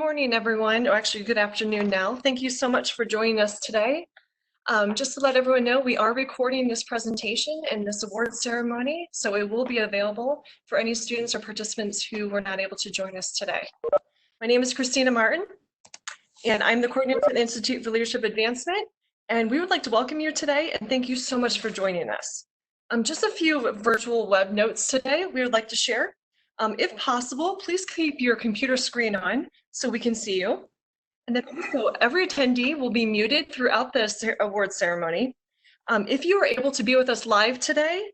morning, everyone, or actually good afternoon now. Thank you so much for joining us today. Just to let everyone know, we are recording this presentation and this award ceremony, so it will be available for any students or participants who were not able to join us today. My name is Christina Martin, and I'm the coordinator for the Institute for Leadership Advancement, and we would like to welcome you today, and thank you so much for joining us. Just a few virtual web notes today we would like to share. If possible, please keep your computer screen on so we can see you. And then also, every attendee will be muted throughout the award ceremony. If you are able to be with us live today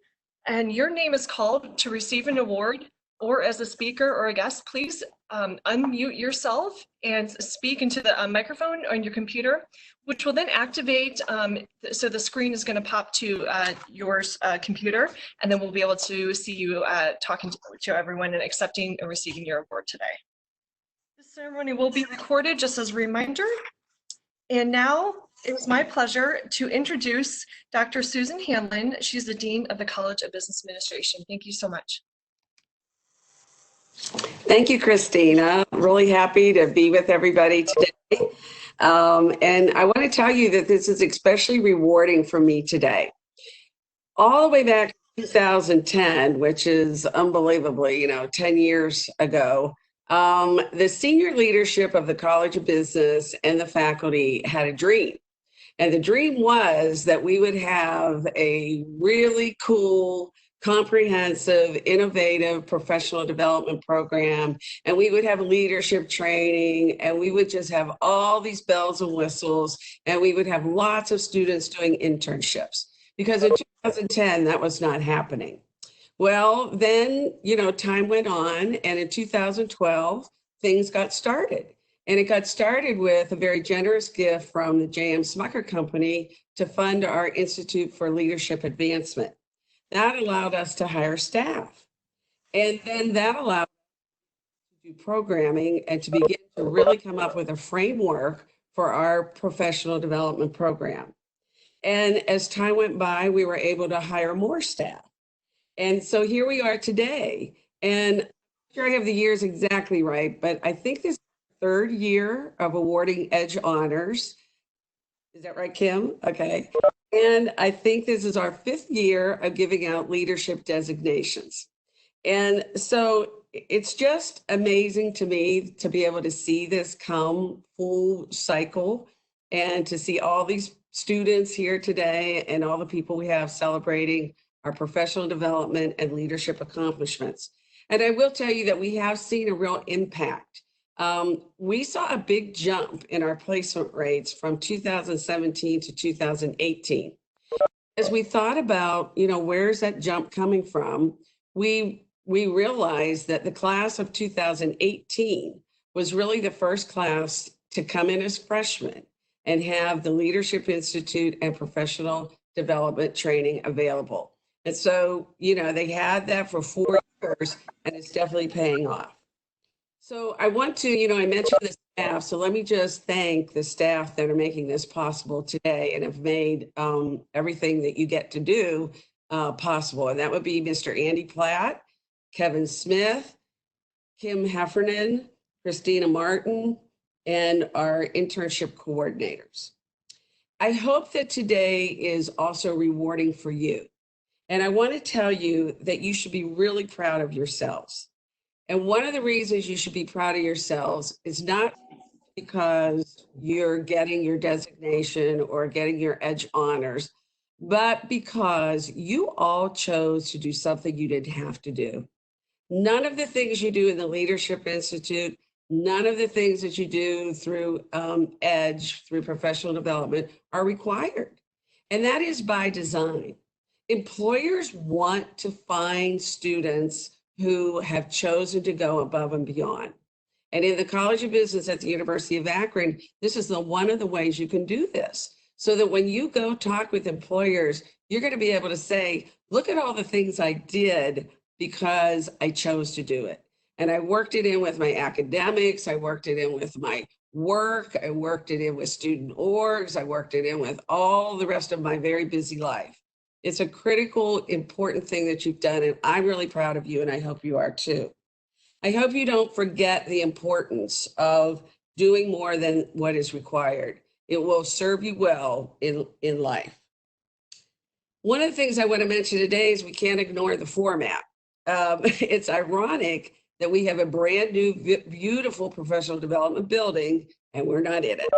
and your name is called to receive an award or as a speaker or a guest, please unmute yourself and speak into the microphone on your computer, which will then activate. So the screen is going to pop to your computer, and then we'll be able to see you talking to everyone and accepting and receiving your award today. This ceremony will be recorded just as a reminder. And now it is my pleasure to introduce Dr. Susan Hanlon. She's the Dean of the College of Business Administration. Thank you so much. Thank you, Christina. Really happy to be with everybody today. And I want to tell you that this is especially rewarding for me today. All the way back in 2010, which is unbelievably, 10 years ago, the senior leadership of the College of Business and the faculty had a dream. And the dream was that we would have a really cool, comprehensive, innovative professional development program, and we would have leadership training, and we would just have all these bells and whistles, and we would have lots of students doing internships. Because in 2010, that was not happening. Well, then, time went on, and in 2012, things got started. And it got started with a very generous gift from the J.M. Smucker Company to fund our Institute for Leadership Advancement. That allowed us to hire staff. And then that allowed us to do programming and to begin to really come up with a framework for our professional development program. And as time went by, we were able to hire more staff. And so here we are today. And I'm sure I have the years exactly right, but I think this is the third year of awarding EDGE honors. Is that right, Kim? Okay. And I think this is our fifth year of giving out leadership designations. And so it's just amazing to me to be able to see this come full cycle and to see all these students here today and all the people we have celebrating our professional development and leadership accomplishments. And I will tell you that we have seen a real impact. We saw a big jump in our placement rates from 2017 to 2018. As we thought about, where's that jump coming from, we realized that the class of 2018 was really the first class to come in as freshmen and have the Leadership Institute and professional development training available. And so, they had that for 4 years, and it's definitely paying off. So I want to, I mentioned the staff, so let me just thank the staff that are making this possible today and have made everything that you get to do possible. And that would be Mr. Andy Platt, Kevin Smith, Kim Heffernan, Christina Martin, and our internship coordinators. I hope that today is also rewarding for you. And I want to tell you that you should be really proud of yourselves. And one of the reasons you should be proud of yourselves is not because you're getting your designation or getting your EDGE honors, but because you all chose to do something you didn't have to do. None of the things you do in the Leadership Institute, none of the things that you do through EDGE, through professional development, are required. And that is by design. Employers want to find students who have chosen to go above and beyond. And in the College of Business at the University of Akron, this is one of the ways you can do this. So that when you go talk with employers, you're going to be able to say, look at all the things I did because I chose to do it. And I worked it in with my academics, I worked it in with my work, I worked it in with student orgs, I worked it in with all the rest of my very busy life. It's a critical, important thing that you've done, and I'm really proud of you, and I hope you are too. I hope you don't forget the importance of doing more than what is required. It will serve you well in life. One of the things I want to mention today is we can't ignore the format. It's ironic that we have a brand new, beautiful professional development building and we're not in it.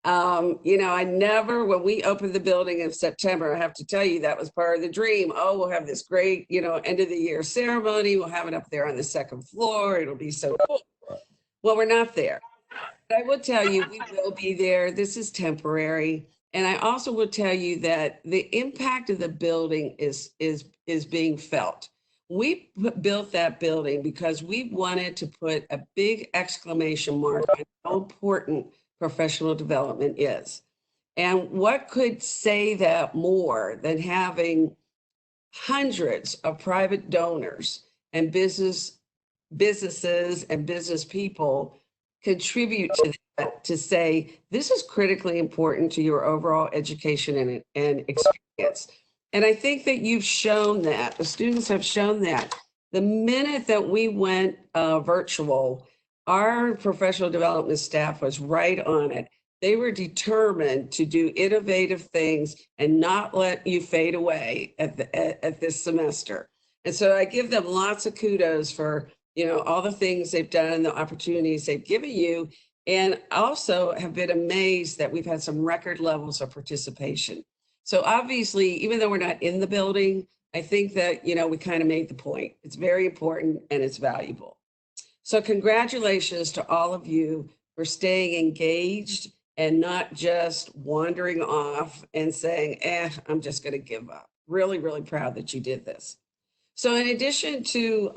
When we opened the building in September, I have to tell you, that was part of the dream. Oh, we'll have this great, end of the year ceremony. We'll have it up there on the second floor. It'll be so cool. Well, we're not there. But I will tell you, we will be there. This is temporary. And I also will tell you that the impact of the building is being felt. We built that building because we wanted to put a big exclamation mark on how important professional development is. And what could say that more than having hundreds of private donors and businesses and business people contribute to that, to say, this is critically important to your overall education and experience. And I think that you've shown that, the students have shown that. The minute that we went virtual, our professional development staff was right on it. They were determined to do innovative things and not let you fade away at this semester. And so I give them lots of kudos for all the things they've done, the opportunities they've given you, and also have been amazed that we've had some record levels of participation. So obviously, even though we're not in the building, I think that, we kind of made the point. It's very important and it's valuable. So congratulations to all of you for staying engaged and not just wandering off and saying, I'm just going to give up. Really, really proud that you did this. So in addition to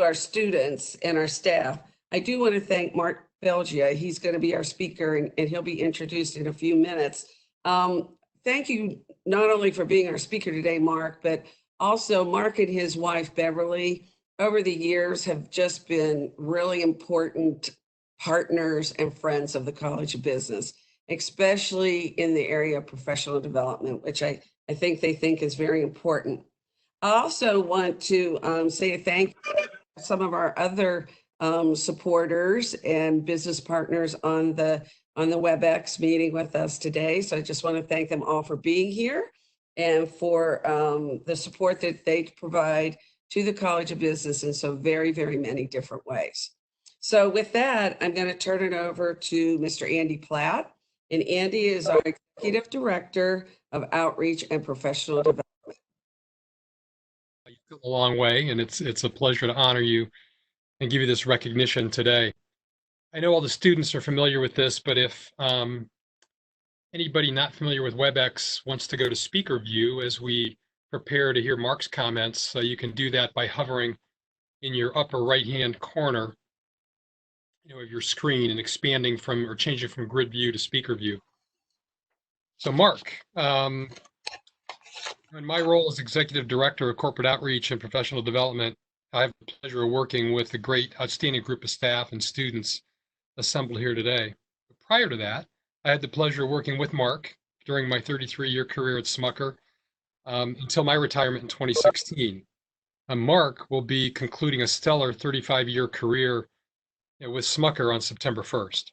our students and our staff, I do want to thank Mark Belgia. He's going to be our speaker and he'll be introduced in a few minutes. Thank you not only for being our speaker today, Mark, but also Mark and his wife, Beverly, over the years have just been really important partners and friends of the College of Business, especially in the area of professional development, which I think they think is very important. I also want to say a thank you to some of our other supporters and business partners on the WebEx meeting with us today. So I just want to thank them all for being here and for the support that they provide to the College of Business in so very, very many different ways. So with that, I'm going to turn it over to Mr. Andy Platt. And Andy is our Executive Director of Outreach and Professional Development. You've come a long way, and it's a pleasure to honor you and give you this recognition today. I know all the students are familiar with this, but if anybody not familiar with WebEx wants to go to speaker view as we prepare to hear Mark's comments, so you can do that by hovering in your upper right-hand corner of your screen and expanding from or changing from grid view to speaker view. So Mark, in my role as Executive Director of Corporate Outreach and Professional Development, I have the pleasure of working with a great, outstanding group of staff and students assembled here today. But prior to that, I had the pleasure of working with Mark during my 33-year career at Smucker until my retirement in 2016. Mark will be concluding a stellar 35-year career with Smucker on September 1st.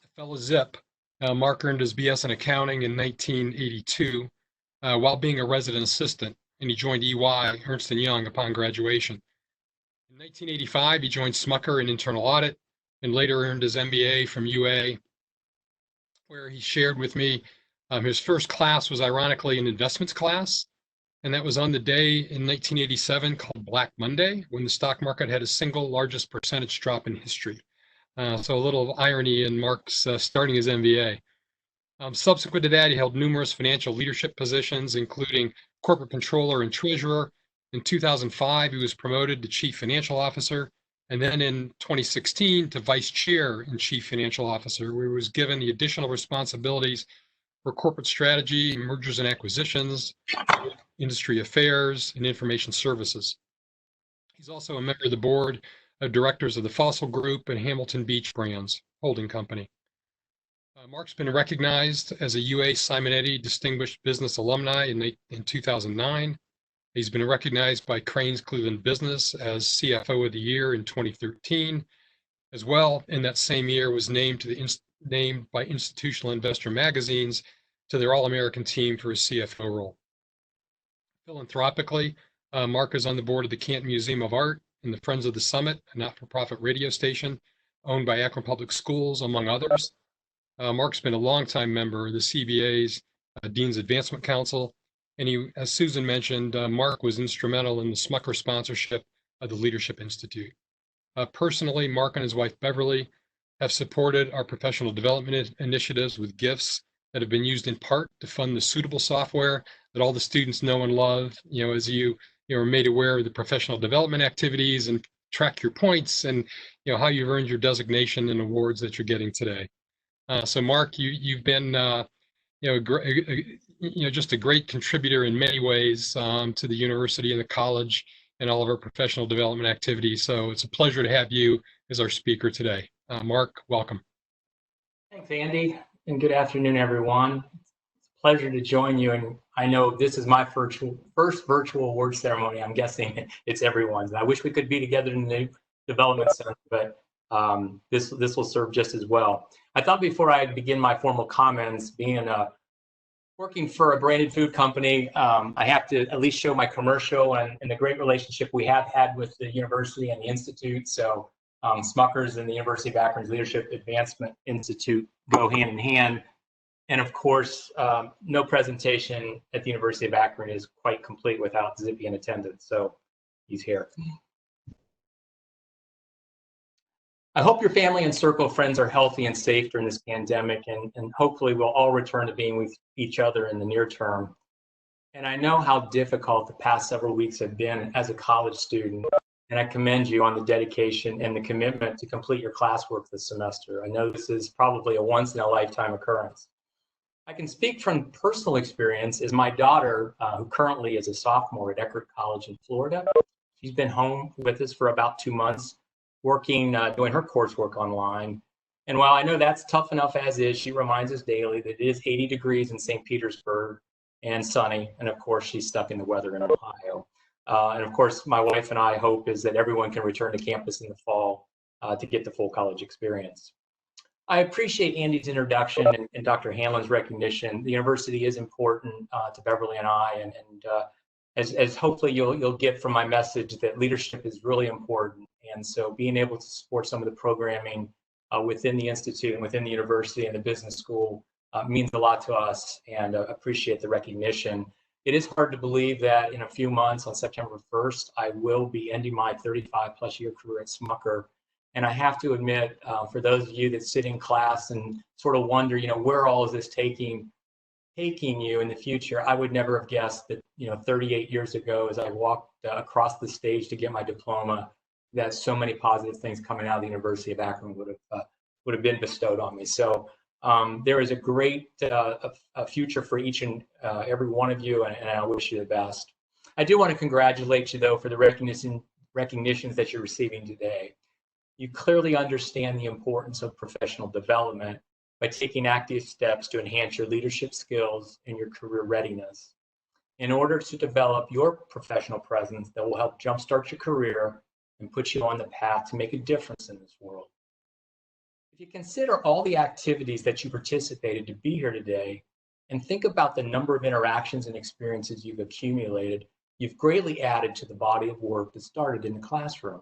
A fellow Zip, Mark earned his BS in accounting in 1982 while being a resident assistant, and he joined EY, Ernst & Young, upon graduation. In 1985, he joined Smucker in internal audit and later earned his MBA from UA, where he shared with me his first class was ironically an investments class, and that was on the day in 1987 called Black Monday, when the stock market had a single largest percentage drop in history. So a little irony in Mark's starting his MBA. Subsequent to that, he held numerous financial leadership positions, including corporate controller and treasurer. In 2005, he was promoted to chief financial officer, and then in 2016 to vice chair and chief financial officer, where he was given the additional responsibilities for corporate strategy, mergers and acquisitions, industry affairs, and information services. He's also a member of the board of directors of the Fossil Group and Hamilton Beach Brands Holding Company. Mark's been recognized as a UA Simonetti Distinguished Business Alumni in 2009, He's been recognized by Crain's Cleveland Business as CFO of the Year in 2013. As well, in that same year, was named named by Institutional Investor magazines to their All-American team for his CFO role. Philanthropically, Mark is on the board of the Canton Museum of Art and the Friends of the Summit, a not-for-profit radio station owned by Akron Public Schools, among others. Mark's been a longtime member of the CBA's Dean's Advancement Council, and he, as Susan mentioned, Mark was instrumental in the Smucker sponsorship of the Leadership Institute. Personally, Mark and his wife Beverly have supported our professional development initiatives with gifts that have been used in part to fund the suitable software that all the students know and love, as you are made aware of the professional development activities and track your points and how you've earned your designation and awards that you're getting today. So Mark, you've been just a great contributor in many ways to the university and the college and all of our professional development activities. So it's a pleasure to have you as our speaker today. Mark, welcome. Thanks, Andy, and good afternoon, everyone. It's a pleasure to join you, and I know this is my first virtual award ceremony. I'm guessing it's everyone's. I wish we could be together in the Development Center, but this will serve just as well. I thought before I begin my formal comments, working for a branded food company, I have to at least show my commercial and the great relationship we have had with the university and the institute. So Smuckers and the University of Akron's Leadership Advancement Institute go hand in hand. And of course, no presentation at the University of Akron is quite complete without Zippy in attendance. So he's here. I hope your family and circle of friends are healthy and safe during this pandemic, and hopefully we'll all return to being with each other in the near term. And I know how difficult the past several weeks have been as a college student, and I commend you on the dedication and the commitment to complete your classwork this semester. I know this is probably a once-in-a-lifetime occurrence. I can speak from personal experience as my daughter, who currently is a sophomore at Akron College in Florida, she's been home with us for about 2 months, working, doing her coursework online. And while I know that's tough enough as is, she reminds us daily that it is 80 degrees in St. Petersburg and sunny. And of course, she's stuck in the weather in Ohio. And of course, my wife and I hope is that everyone can return to campus in the fall to get the full college experience. I appreciate Andy's introduction and Dr. Hanlon's recognition. The university is important to Beverly and I, and as hopefully you'll get from my message that leadership is really important. And so being able to support some of the programming within the institute and within the university and the business school means a lot to us, and appreciate the recognition. It is hard to believe that in a few months, on September 1st, I will be ending my 35+ year career at Smucker. And I have to admit, for those of you that sit in class and sort of wonder, where all is this taking you in the future, I would never have guessed that, 38 years ago, as I walked across the stage to get my diploma, that so many positive things coming out of the University of Akron would have been bestowed on me. So there is a great a future for each and every one of you, and I wish you the best. I do want to congratulate you, though, for the recognitions that you're receiving today. You clearly understand the importance of professional development by taking active steps to enhance your leadership skills and your career readiness in order to develop your professional presence that will help jumpstart your career and put you on the path to make a difference in this world. If you consider all the activities that you participated to be here today, and think about the number of interactions and experiences you've accumulated, you've greatly added to the body of work that started in the classroom.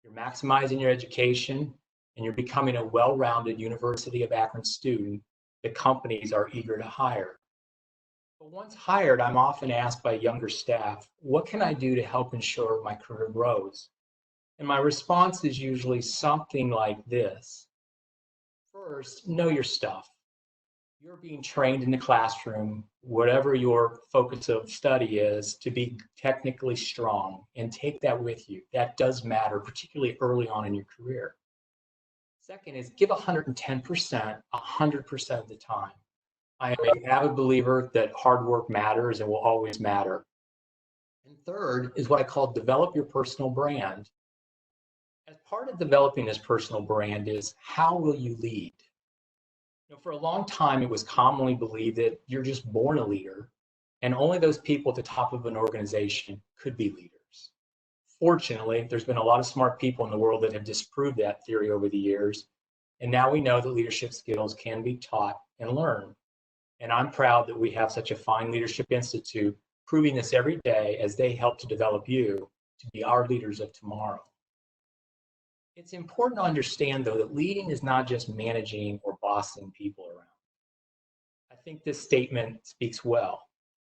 You're maximizing your education, and you're becoming a well-rounded University of Akron student that companies are eager to hire. But once hired, I'm often asked by younger staff, what can I do to help ensure my career grows? And my response is usually something like this. First, know your stuff. You're being trained in the classroom, whatever your focus of study is, to be technically strong, and take that with you. That does matter, particularly early on in your career. Second is give 110%, 100% of the time. I am an avid believer that hard work matters and will always matter. And third is what I call develop your personal brand. As part of developing this personal brand is how will you lead? For a long time, it was commonly believed that you're just born a leader, and only those people at the top of an organization could be leaders. Fortunately, there's been a lot of smart people in the world that have disproved that theory over the years, and now we know that leadership skills can be taught and learned. And I'm proud that we have such a fine leadership institute proving this every day as they help to develop you to be our leaders of tomorrow. It's important to understand, though, that leading is not just managing or bossing people around. I think this statement speaks well.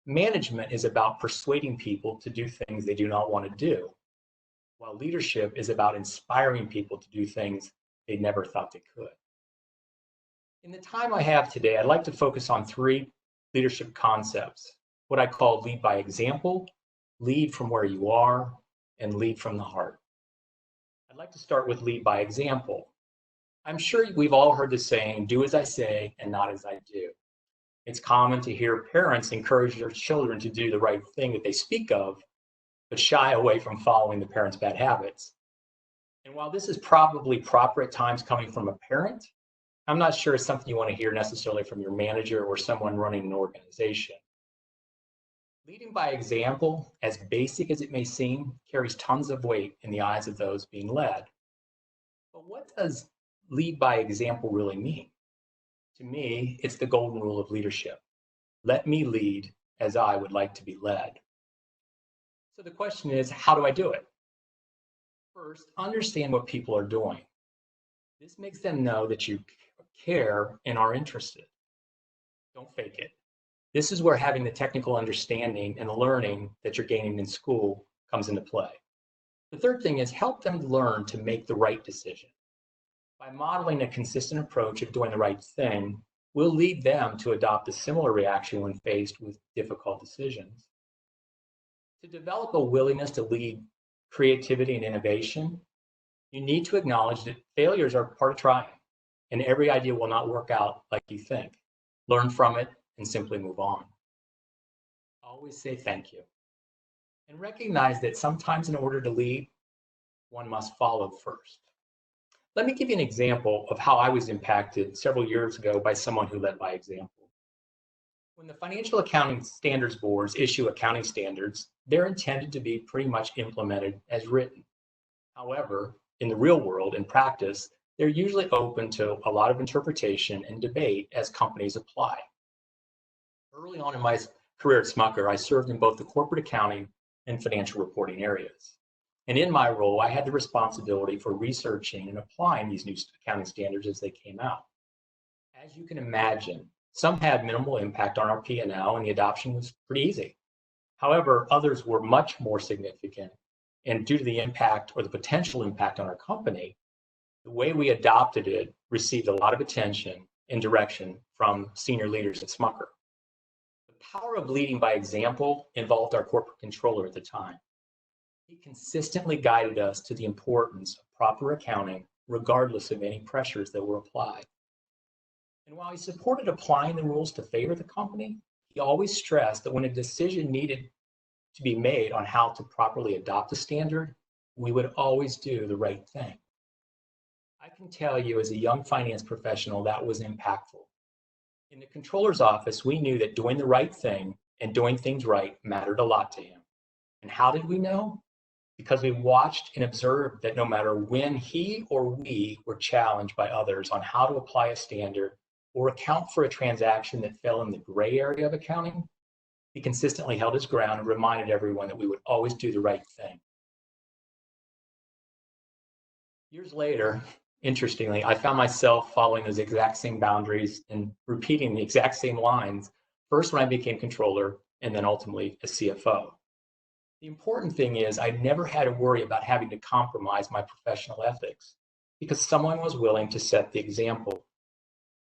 Management is about persuading people to do things they do not want to do, while leadership is about inspiring people to do things they never thought they could. In the time I have today, I'd like to focus on 3 leadership concepts, what I call lead by example, lead from where you are, and lead from the heart. I'd like to start with lead by example. I'm sure we've all heard the saying, do as I say and not as I do. It's common to hear parents encourage their children to do the right thing that they speak of, but shy away from following the parents' bad habits. And while this is probably proper at times coming from a parent, I'm not sure it's something you want to hear necessarily from your manager or someone running an organization. Leading by example, as basic as it may seem, carries tons of weight in the eyes of those being led. But what does lead by example really mean? To me, it's the golden rule of leadership. Let me lead as I would like to be led. So the question is, how do I do it? First, understand what people are doing. This makes them know that you care and are interested. Don't fake it. This is where having the technical understanding and learning that you're gaining in school comes into play. The third thing is help them learn to make the right decision. By modeling a consistent approach of doing the right thing, we'll lead them to adopt a similar reaction when faced with difficult decisions. To develop a willingness to lead creativity and innovation, you need to acknowledge that failures are part of trying, and every idea will not work out like you think. Learn from it and simply move on. Always say thank you. And recognize that sometimes in order to lead, one must follow first. Let me give you an example of how I was impacted several years ago by someone who led by example. When the Financial Accounting Standards Boards issue accounting standards, they're intended to be pretty much implemented as written. However, in the real world, in practice, they're usually open to a lot of interpretation and debate as companies apply. Early on in my career at Smucker, I served in both the corporate accounting and financial reporting areas. And in my role, I had the responsibility for researching and applying these new accounting standards as they came out. As you can imagine, some had minimal impact on our P&L and the adoption was pretty easy. However, others were much more significant, and due to the impact or the potential impact on our company, the way we adopted it received a lot of attention and direction from senior leaders at Smucker. The power of leading by example involved our corporate controller at the time. He consistently guided us to the importance of proper accounting, regardless of any pressures that were applied. And while he supported applying the rules to favor the company, he always stressed that when a decision needed to be made on how to properly adopt a standard, we would always do the right thing. I can tell you as a young finance professional that was impactful. In the controller's office, we knew that doing the right thing and doing things right mattered a lot to him. And how did we know? Because we watched and observed that no matter when he or we were challenged by others on how to apply a standard or account for a transaction that fell in the gray area of accounting, he consistently held his ground and reminded everyone that we would always do the right thing. Years later, interestingly, I found myself following those exact same boundaries and repeating the exact same lines, first when I became controller and then ultimately as CFO. The important thing is I never had to worry about having to compromise my professional ethics because someone was willing to set the example.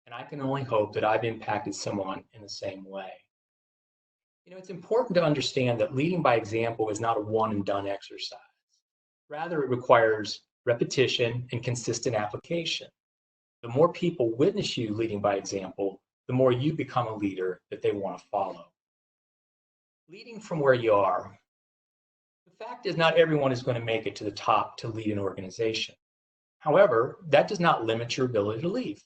And I can only hope that I've impacted someone in the same way. You know, it's important to understand that leading by example is not a one and done exercise. Rather, it requires repetition and consistent application. The more people witness you leading by example, the more you become a leader that they want to follow. Leading from where you are. The fact is not everyone is going to make it to the top to lead an organization. However, that does not limit your ability to lead.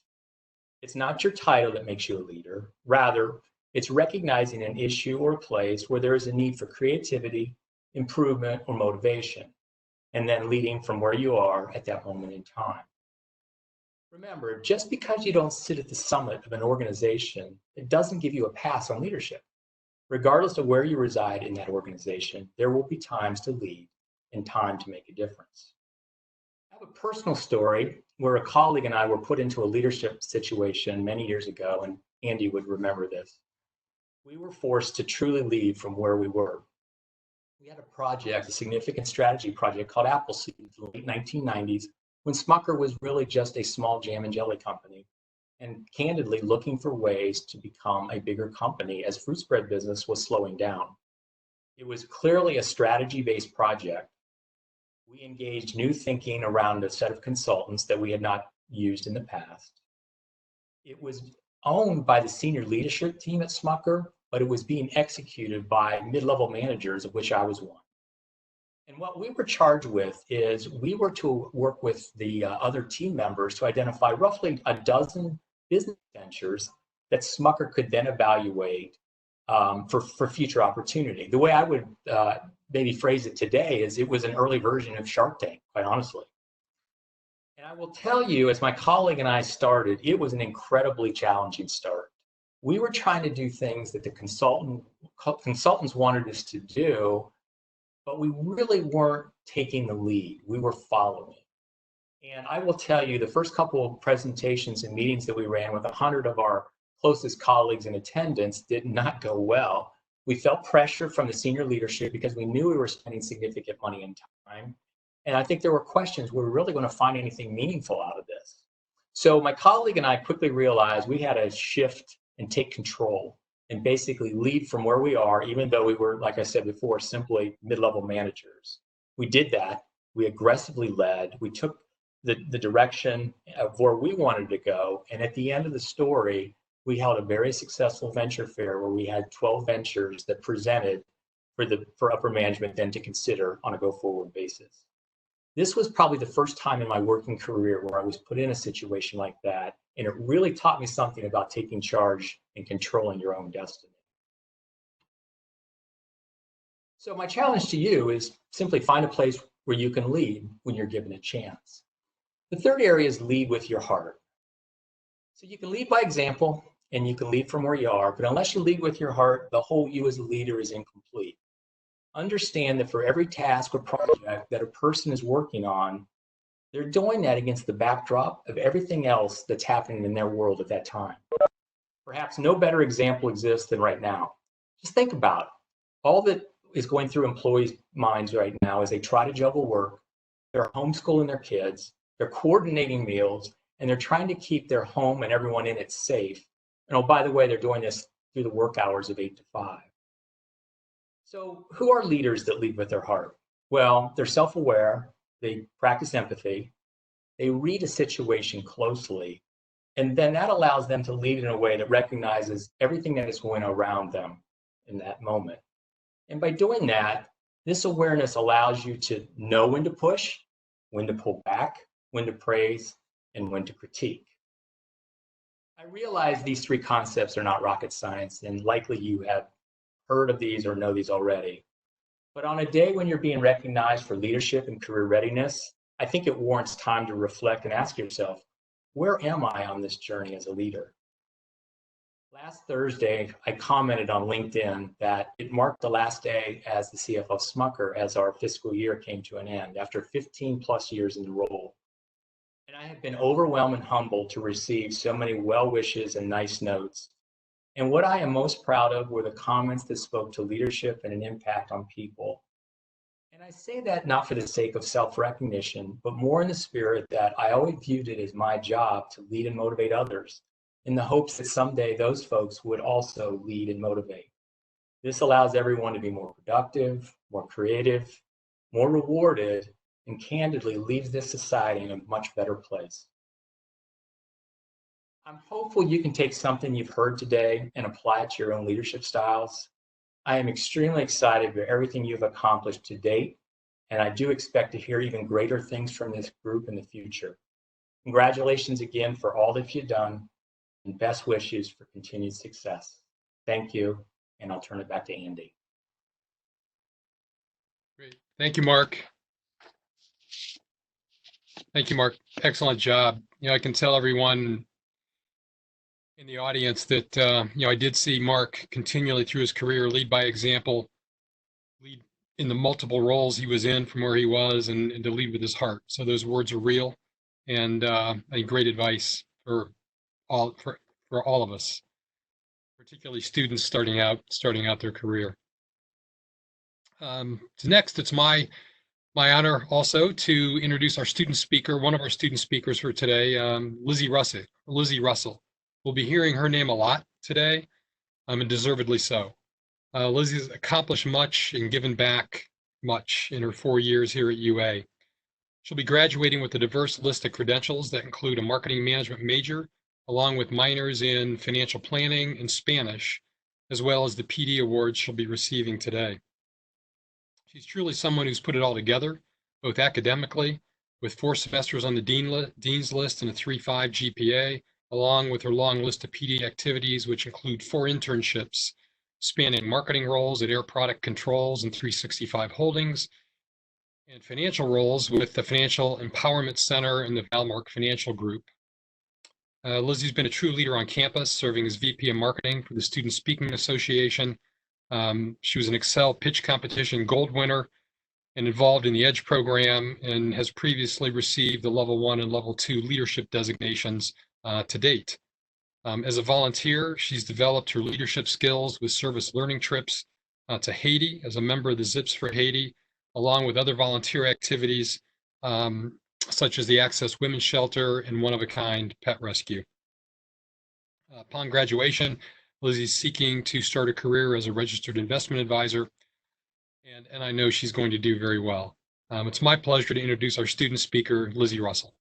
It's not your title that makes you a leader. Rather, It's recognizing an issue or a place where there is a need for creativity, improvement, or motivation, and then leading from where you are at that moment in time. Remember, just because you don't sit at the summit of an organization, it doesn't give you a pass on leadership. Regardless of where you reside in that organization, there will be times to lead and time to make a difference. I have a personal story where a colleague and I were put into a leadership situation many years ago, and Andy would remember this. We were forced to truly lead from where we were. We had a project, a significant strategy project called Appleseed in the late 1990s, when Smucker was really just a small jam and jelly company, and candidly looking for ways to become a bigger company as fruit spread business was slowing down. It was clearly a strategy-based project. We engaged new thinking around a set of consultants that we had not used in the past. It was owned by the senior leadership team at Smucker, but it was being executed by mid-level managers, of which I was one. And what we were charged with is we were to work with the other team members to identify roughly a dozen business ventures that Smucker could then evaluate for future opportunity. The way I would maybe phrase it today is it was an early version of Shark Tank, quite honestly. And I will tell you, as my colleague and I started, it was an incredibly challenging start. We were trying to do things that the consultants wanted us to do, but we really weren't taking the lead. We were following. And I will tell you, the first couple of presentations and meetings that we ran with 100 of our closest colleagues in attendance did not go well. We felt pressure from the senior leadership because we knew we were spending significant money and time. And I think there were questions, were we really going to find anything meaningful out of this? So my colleague and I quickly realized we had to shift and take control and basically lead from where we are, even though we were, like I said before, simply mid-level managers. We did that. We aggressively led. We took the direction of where we wanted to go. And at the end of the story, we held a very successful venture fair where we had 12 ventures that presented for upper management then to consider on a go-forward basis. This was probably the first time in my working career where I was put in a situation like that, and it really taught me something about taking charge and controlling your own destiny. So my challenge to you is simply find a place where you can lead when you're given a chance. The third area is lead with your heart. So you can lead by example and you can lead from where you are, but unless you lead with your heart, the whole you as a leader is incomplete. Understand that for every task or project that a person is working on, they're doing that against the backdrop of everything else that's happening in their world at that time. Perhaps no better example exists than right now. Just think about it. All that is going through employees' minds right now as they try to juggle work, they're homeschooling their kids, they're coordinating meals, and they're trying to keep their home and everyone in it safe. And oh, by the way, they're doing this through the work hours of 8 to 5. So who are leaders that lead with their heart? Well, they're self-aware, they practice empathy, they read a situation closely, and then that allows them to lead in a way that recognizes everything that is going around them in that moment. And by doing that, this awareness allows you to know when to push, when to pull back, when to praise, and when to critique. I realize these three concepts are not rocket science, and likely you have heard of these or know these already. But on a day when you're being recognized for leadership and career readiness, I think it warrants time to reflect and ask yourself, where am I on this journey as a leader? Last Thursday, I commented on LinkedIn that it marked the last day as the CFO of Smucker as our fiscal year came to an end after 15 plus years in the role. And I have been overwhelmed and humbled to receive so many well wishes and nice notes. And what I am most proud of were the comments that spoke to leadership and an impact on people. And I say that not for the sake of self-recognition, but more in the spirit that I always viewed it as my job to lead and motivate others, in the hopes that someday those folks would also lead and motivate. This allows everyone to be more productive, more creative, more rewarded, and candidly leaves this society in a much better place. I'm hopeful you can take something you've heard today and apply it to your own leadership styles. I am extremely excited for everything you've accomplished to date, and I do expect to hear even greater things from this group in the future. Congratulations again for all that you've done, and best wishes for continued success. Thank you, and I'll turn it back to Andy. Great. Thank you, Mark. Thank you, Mark. Excellent job. I can tell everyone in the audience that, I did see Mark continually through his career lead by example, lead in the multiple roles he was in from where he was, and to lead with his heart. So those words are real, and I think great advice for all of us, particularly students starting out their career. So next, it's my honor also to introduce our student speaker, one of our student speakers for today, Lizzie Russell. We'll be hearing her name a lot today, and deservedly so. Lizzie's accomplished much and given back much in her 4 years here at UA. She'll be graduating with a diverse list of credentials that include a marketing management major, along with minors in financial planning and Spanish, as well as the PD awards she'll be receiving today. She's truly someone who's put it all together, both academically, with 4 semesters on the dean's list and a 3.5 GPA, along with her long list of PD activities, which include 4 internships spanning marketing roles at Air Product Controls and 365 Holdings, and financial roles with the Financial Empowerment Center and the Valmark Financial Group. Lizzie's been a true leader on campus, serving as VP of Marketing for the Student Speaking Association. She was an Excel pitch competition gold winner and involved in the EDGE program, and has previously received the level 1 and level 2 leadership designations to date. As a volunteer, she's developed her leadership skills with service learning trips to Haiti as a member of the Zips for Haiti, along with other volunteer activities such as the Access Women's Shelter and one-of-a-kind pet rescue. Upon graduation, Lizzie's seeking to start a career as a registered investment advisor, and I know she's going to do very well. It's my pleasure to introduce our student speaker, Lizzie Russell.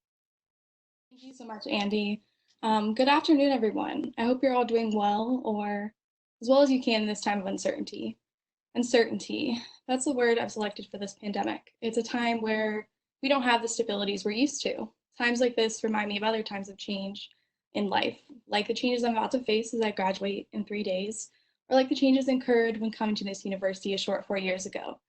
Thank you so much, Andy. Good afternoon, everyone. I hope you're all doing well, or as well as you can in this time of uncertainty. Uncertainty, that's the word I've selected for this pandemic. It's a time where we don't have the stabilities we're used to. Times like this remind me of other times of change in life, like the changes I'm about to face as I graduate in 3 days, or like the changes incurred when coming to this university a short 4 years ago.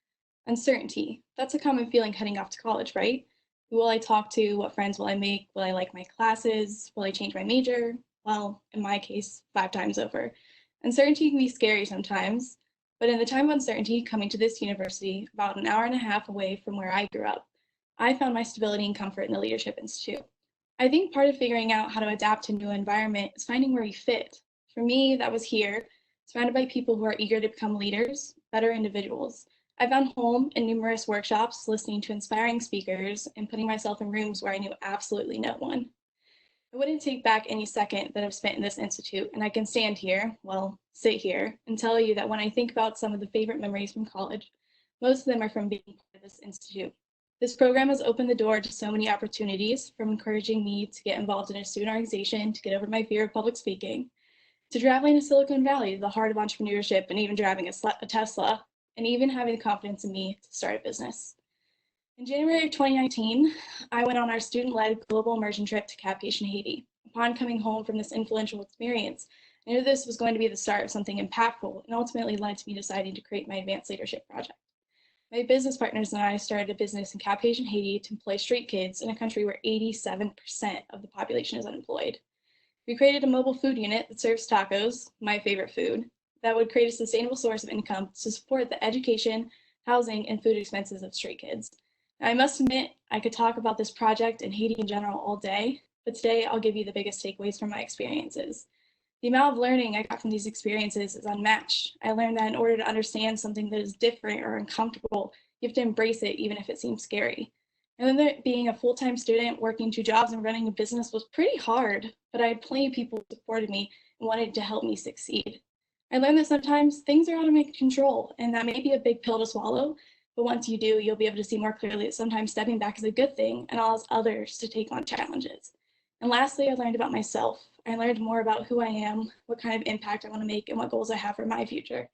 Uncertainty, that's a common feeling heading off to college, right? Who will I talk to? What friends will I make? Will I like my classes? Will I change my major? Well, in my case, 5 times over. Uncertainty can be scary sometimes, but in the time of uncertainty, coming to this university, about an hour and a half away from where I grew up, I found my stability and comfort in the Leadership Institute. I think part of figuring out how to adapt to a new environment is finding where you fit. For me, that was here, surrounded by people who are eager to become leaders, better individuals. I found home in numerous workshops, listening to inspiring speakers, and putting myself in rooms where I knew absolutely no one. I wouldn't take back any second that I've spent in this institute, and I can stand here, well, sit here, and tell you that when I think about some of the favorite memories from college, most of them are from being part of this institute. This program has opened the door to so many opportunities, from encouraging me to get involved in a student organization to get over my fear of public speaking, to traveling to Silicon Valley, the heart of entrepreneurship, and even driving a Tesla, and even having the confidence in me to start a business. In January of 2019, I went on our student-led global immersion trip to Cap-Haïtien, Haiti. Upon coming home from this influential experience, I knew this was going to be the start of something impactful, and ultimately led to me deciding to create my advanced leadership project. My business partners and I started a business in Cap-Haïtien, Haiti to employ street kids in a country where 87% of the population is unemployed. We created a mobile food unit that serves tacos, my favorite food, that would create a sustainable source of income to support the education, housing, and food expenses of street kids. Now, I must admit, I could talk about this project and Haiti in general all day, but today I'll give you the biggest takeaways from my experiences. The amount of learning I got from these experiences is unmatched. I learned that in order to understand something that is different or uncomfortable, you have to embrace it even if it seems scary. And then being a full-time student, working 2 jobs and running a business was pretty hard, but I had plenty of people who supported me and wanted to help me succeed. I learned that sometimes things are out of my control, and that may be a big pill to swallow, but once you do, you'll be able to see more clearly that sometimes stepping back is a good thing and allows others to take on challenges. And lastly, I learned about myself. I learned more about who I am, what kind of impact I want to make, and what goals I have for my future.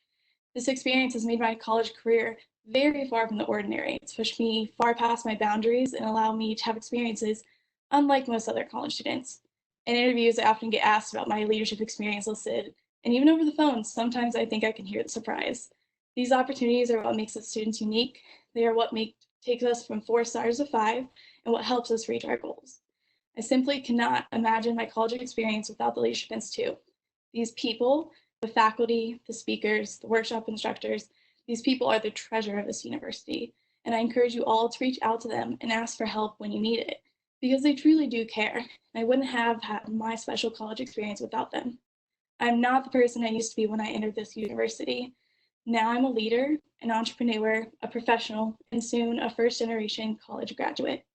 This experience has made my college career very far from the ordinary. It's pushed me far past my boundaries and allowed me to have experiences unlike most other college students. In interviews, I often get asked about my leadership experience listed And even over the phone, sometimes I think I can hear the surprise. These opportunities are what makes us students unique. They are what takes us from 4 stars to 5 and what helps us reach our goals. I simply cannot imagine my college experience without the Leadership Institute. These people, the faculty, the speakers, the workshop instructors, these people are the treasure of this university. And I encourage you all to reach out to them and ask for help when you need it, because they truly do care. And I wouldn't have had my special college experience without them. I'm not the person I used to be when I entered this university. Now I'm a leader, an entrepreneur, a professional, and soon a first-generation college graduate.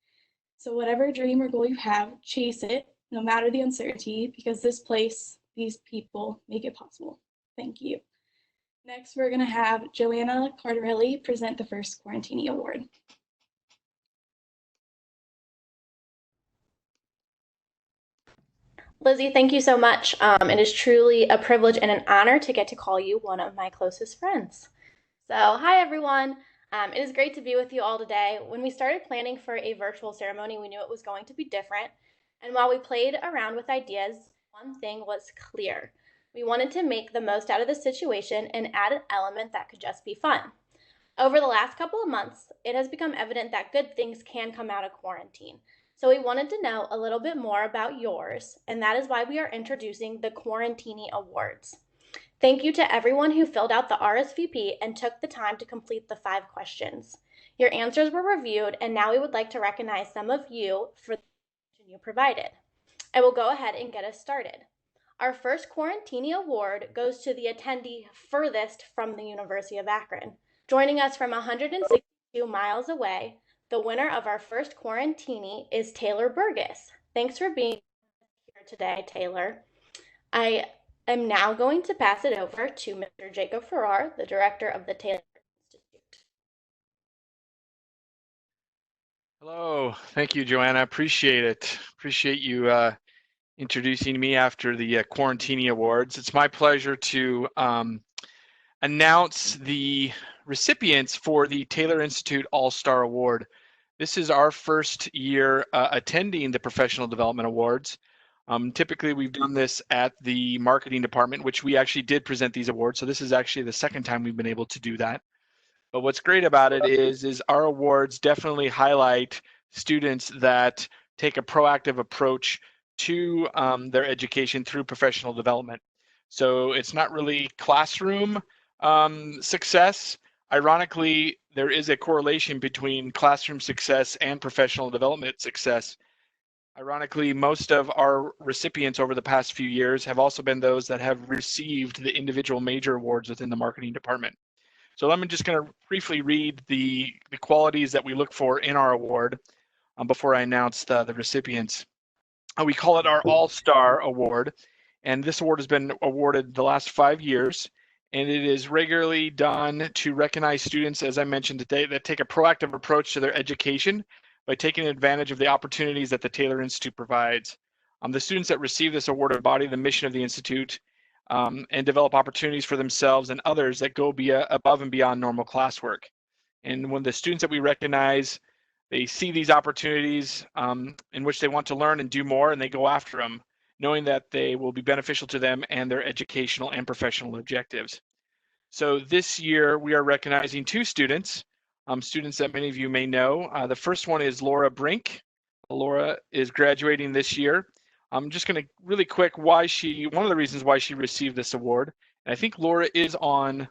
So whatever dream or goal you have, chase it, no matter the uncertainty, because this place, these people make it possible. Thank you. Next, we're going to have Joanna Cardarelli present the first Quarantini Award. Lizzie, thank you so much. It is truly a privilege and an honor to get to call you one of my closest friends. So, hi everyone. It is great to be with you all today. When we started planning for a virtual ceremony, we knew it was going to be different. And while we played around with ideas, one thing was clear. We wanted to make the most out of the situation and add an element that could just be fun. Over the last couple of months, it has become evident that good things can come out of quarantine. So we wanted to know a little bit more about yours, and that is why we are introducing the Quarantini Awards. Thank you to everyone who filled out the RSVP and took the time to complete the 5 questions. Your answers were reviewed, and now we would like to recognize some of you for the information you provided. I will go ahead and get us started. Our first Quarantini Award goes to the attendee furthest from the University of Akron. Joining us from 162 miles away, the winner of our first Quarantini is Taylor Burgess. Thanks for being here today, Taylor. I am now going to pass it over to Mr. Jacob Farrar, the director of the Taylor Institute. Hello, thank you, Joanna. Appreciate it. Appreciate you introducing me after the Quarantini Awards. It's my pleasure to announce the recipients for the Taylor Institute All-Star Award. This is our first year attending the Professional Development Awards. Typically, we've done this at the marketing department, which we actually did present these awards. So this is actually the second time we've been able to do that. But what's great about it is our awards definitely highlight students that take a proactive approach to their education through professional development. So it's not really classroom success. Ironically, there is a correlation between classroom success and professional development success. Ironically, most of our recipients over the past few years have also been those that have received the individual major awards within the marketing department. So I'm just going to briefly read the qualities that we look for in our award before I announce the recipients. We call it our All-Star Award, and this award has been awarded the last 5 years, and it is regularly done to recognize students, as I mentioned today, that take a proactive approach to their education by taking advantage of the opportunities that the Taylor Institute provides. The students that receive this award embody the mission of the Institute and develop opportunities for themselves and others that go above and beyond normal classwork. And when the students that we recognize, they see these opportunities in which they want to learn and do more, and they go after them, knowing that they will be beneficial to them and their educational and professional objectives. So this year, we are recognizing 2 students, students that many of you may know. The first one is Laura Brink. Laura is graduating this year. I'm just going to really quick one of the reasons why she received this award. And I think Laura is on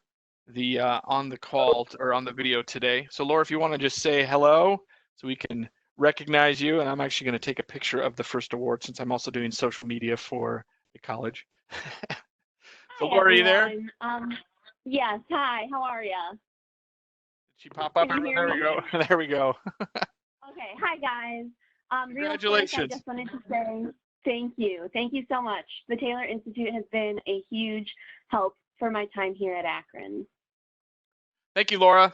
the call or on the video today. So Laura, if you want to just say hello so we can recognize you. And I'm actually going to take a picture of the first award since I'm also doing social media for the college. So Laura, are you there? Yes, hi, how are you? Did she pop up? There we go. There we go. Okay, hi guys. Congratulations. Real quick, I just wanted to say thank you. Thank you so much. The Taylor Institute has been a huge help for my time here at Akron. Thank you, Laura.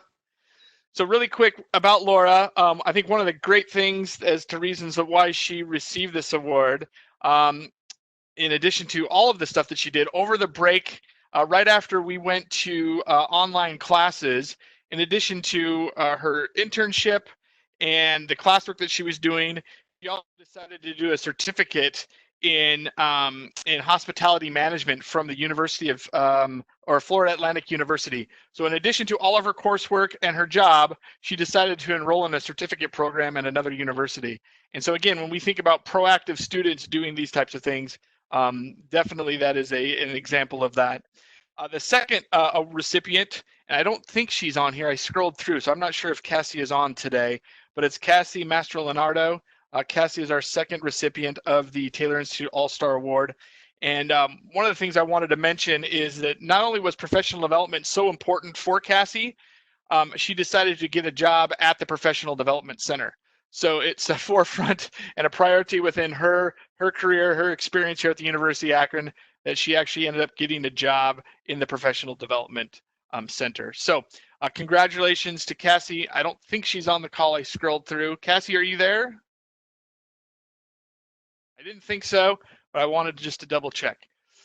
So really quick about Laura, I think one of the great things as to reasons of why she received this award, in addition to all of the stuff that she did over the break, right after we went to online classes, in addition to her internship and the classwork that she was doing, she also decided to do a certificate in hospitality management from the University of or Florida Atlantic University. So in addition to all of her coursework and her job, she decided to enroll in a certificate program at another university. And so again, when we think about proactive students doing these types of things, definitely that is an example of that. The second recipient, and I don't think she's on here, I scrolled through, so I'm not sure if Cassie is on today, but it's Cassie Mastro-Leonardo. Cassie is our second recipient of the Taylor Institute All-Star Award. And one of the things I wanted to mention is that not only was professional development so important for Cassie, she decided to get a job at the Professional Development Center. So it's a forefront and a priority within her career, her experience here at the University of Akron, that she actually ended up getting a job in the Professional Development Center. So congratulations to Cassie. I don't think she's on the call. I scrolled through. Cassie, are you there? I didn't think so, but I wanted just to double check.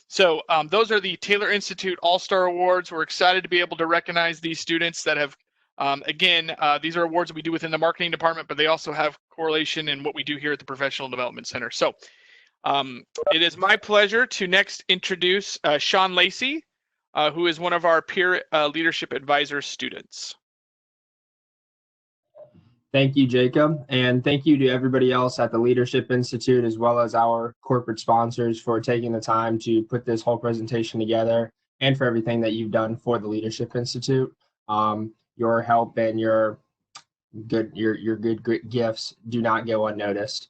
So those are the Taylor Institute All-Star Awards. We're excited to be able to recognize these students that have, these are awards that we do within the marketing department, but they also have correlation in what we do here at the Professional Development Center. So it is my pleasure to next introduce Sean Lacey, who is one of our peer leadership advisor students. Thank you, Jacob, and thank you to everybody else at the Leadership Institute, as well as our corporate sponsors, for taking the time to put this whole presentation together, and for everything that you've done for the Leadership Institute. Your help and your good gifts do not go unnoticed.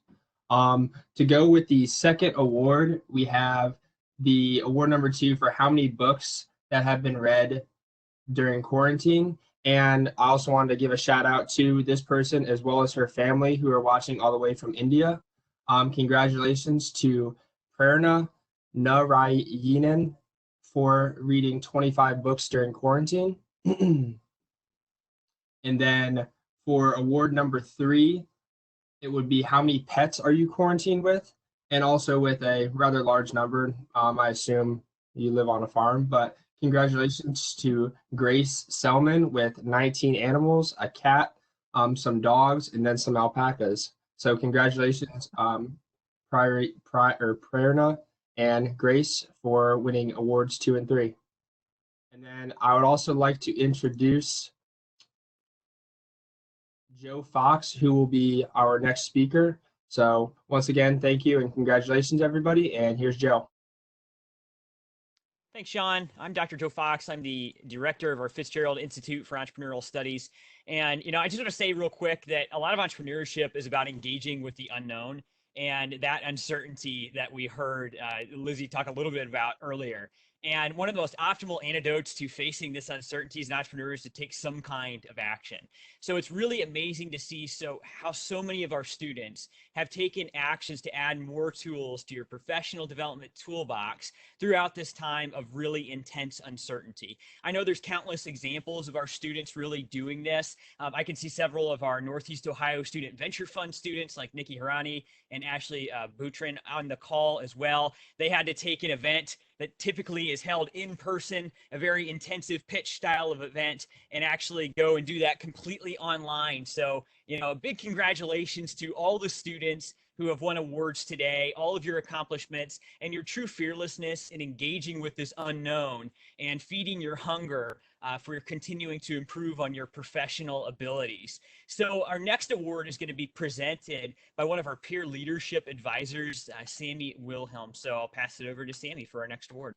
To go with the second award, we have the award number 2 for how many books that have been read during quarantine. And I also wanted to give a shout out to this person as well as her family who are watching all the way from India. Congratulations to Prerna Narayanan for reading 25 books during quarantine. And then for award number 3, it would be how many pets are you quarantined with? And also with a rather large number. I assume you live on a farm, but congratulations to Grace Selman with 19 animals, a cat, some dogs, and then some alpacas. So congratulations, Prerna and Grace, for winning awards 2 and 3. And then I would also like to introduce Joe Fox, who will be our next speaker. So once again, thank you and congratulations, everybody. And here's Joe. Thanks, Sean. I'm Dr. Joe Fox. I'm the director of our Fitzgerald Institute for Entrepreneurial Studies. And, I just want to say real quick that a lot of entrepreneurship is about engaging with the unknown and that uncertainty that we heard Lizzie talk a little bit about earlier. And one of the most optimal antidotes to facing this uncertainty as an entrepreneur is to take some kind of action. So it's really amazing to see how so many of our students have taken actions to add more tools to your professional development toolbox throughout this time of really intense uncertainty. I know there's countless examples of our students really doing this. I can see several of our Northeast Ohio Student Venture Fund students like Nikki Hirani and Ashley Boutrin on the call as well. They had to take an event that typically is held in person, a very intensive pitch style of event, and actually go and do that completely online. So, a big congratulations to all the students who have won awards today, all of your accomplishments, and your true fearlessness in engaging with this unknown and feeding your hunger for continuing to improve on your professional abilities. So our next award is going to be presented by one of our peer leadership advisors, Sammy Wilhelm. So I'll pass it over to Sammy for our next award.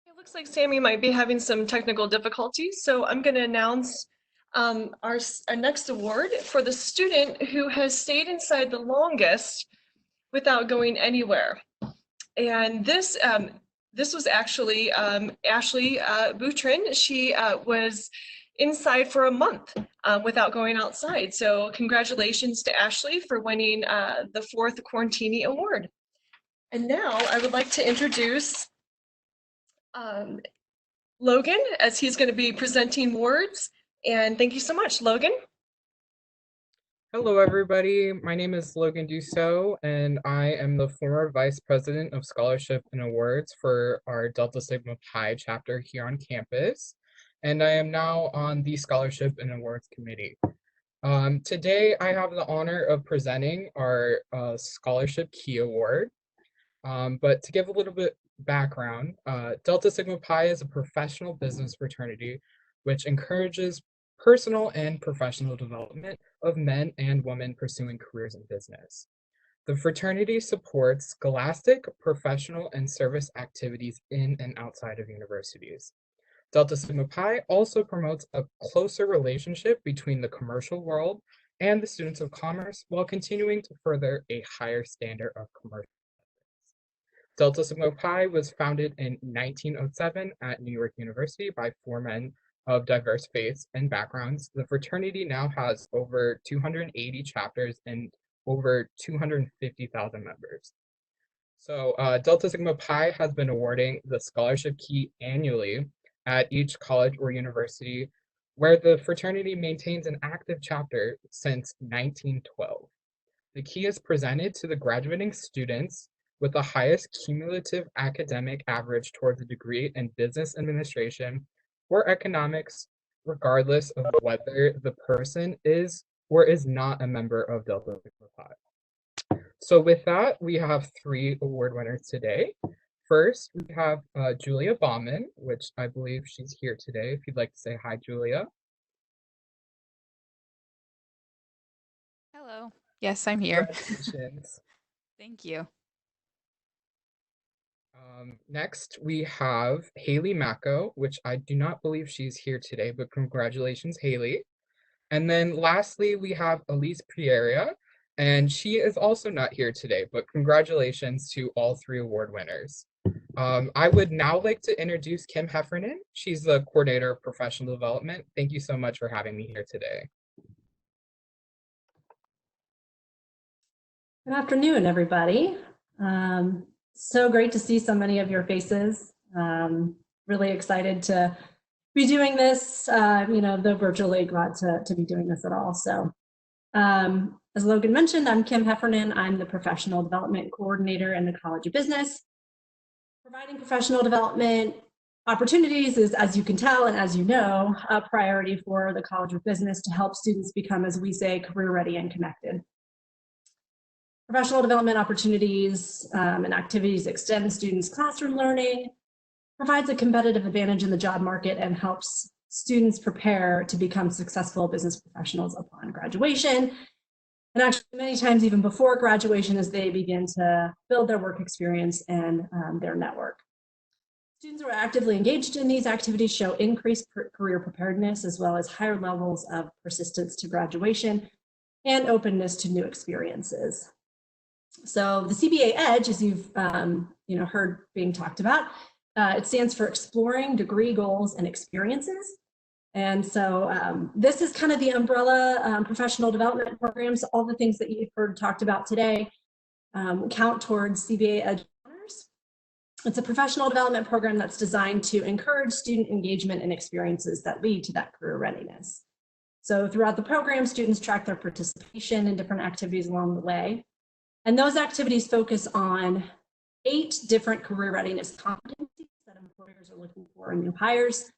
It looks like Sammy might be having some technical difficulties, so I'm going to announce our next award for the student who has stayed inside the longest without going anywhere. And this was actually Ashley Boutrin. She was inside for a month without going outside. So congratulations to Ashley for winning the 4th Quarantini Award. And now I would like to introduce Logan, as he's going to be presenting awards. And thank you so much, Logan. Hello, everybody. My name is Logan Dussault, and I am the former Vice President of Scholarship and Awards for our Delta Sigma Pi chapter here on campus. And I am now on the Scholarship and Awards Committee. Today, I have the honor of presenting our Scholarship Key Award. But to give a little bit background, Delta Sigma Pi is a professional business fraternity which encourages personal and professional development of men and women pursuing careers in business. The fraternity supports scholastic, professional, and service activities in and outside of universities. Delta Sigma Pi also promotes a closer relationship between the commercial world and the students of commerce while continuing to further a higher standard of commercial ethics. Delta Sigma Pi was founded in 1907 at New York University by 4 men of diverse faiths and backgrounds. The fraternity now has over 280 chapters and over 250,000 members. So Delta Sigma Pi has been awarding the scholarship key annually at each college or university where the fraternity maintains an active chapter since 1912. The key is presented to the graduating students with the highest cumulative academic average towards a degree in business administration or economics, regardless of whether the person is or is not a member of Delta Sigma Pi. So with that, we have 3 award winners today. First, we have Julia Bauman, which I believe she's here today. If you'd like to say hi, Julia. Hello. Yes, I'm here. Congratulations. Thank you. Next, we have Haley Mako, which I do not believe she's here today, but congratulations, Haley. And then lastly, we have Elise Prieria, and she is also not here today, but congratulations to all 3 award winners. I would now like to introduce Kim Heffernan. She's the coordinator of professional development. Thank you so much for having me here today. Good afternoon, everybody. So great to see so many of your faces. Really excited to be doing this, though virtually glad to be doing this at all. So as Logan mentioned, I'm Kim Heffernan. I'm the professional development coordinator in the College of Business. Providing professional development opportunities is, as you can tell and as you know, a priority for the College of Business to help students become, as we say, career ready and connected. Professional development opportunities and activities extend students' classroom learning, provides a competitive advantage in the job market, and helps students prepare to become successful business professionals upon graduation. And actually, many times even before graduation, as they begin to build their work experience and their network. Students who are actively engaged in these activities show increased career preparedness, as well as higher levels of persistence to graduation and openness to new experiences. So the CBA EDGE, as you've heard being talked about, it stands for Exploring Degree Goals and Experiences. And so this is kind of the umbrella professional development programs. All the things that you've heard talked about today count towards CBA EDGE honors. It's a professional development program that's designed to encourage student engagement and experiences that lead to that career readiness. So throughout the program, students track their participation in different activities along the way. And those activities focus on 8 different career readiness competencies that employers are looking for in new hires,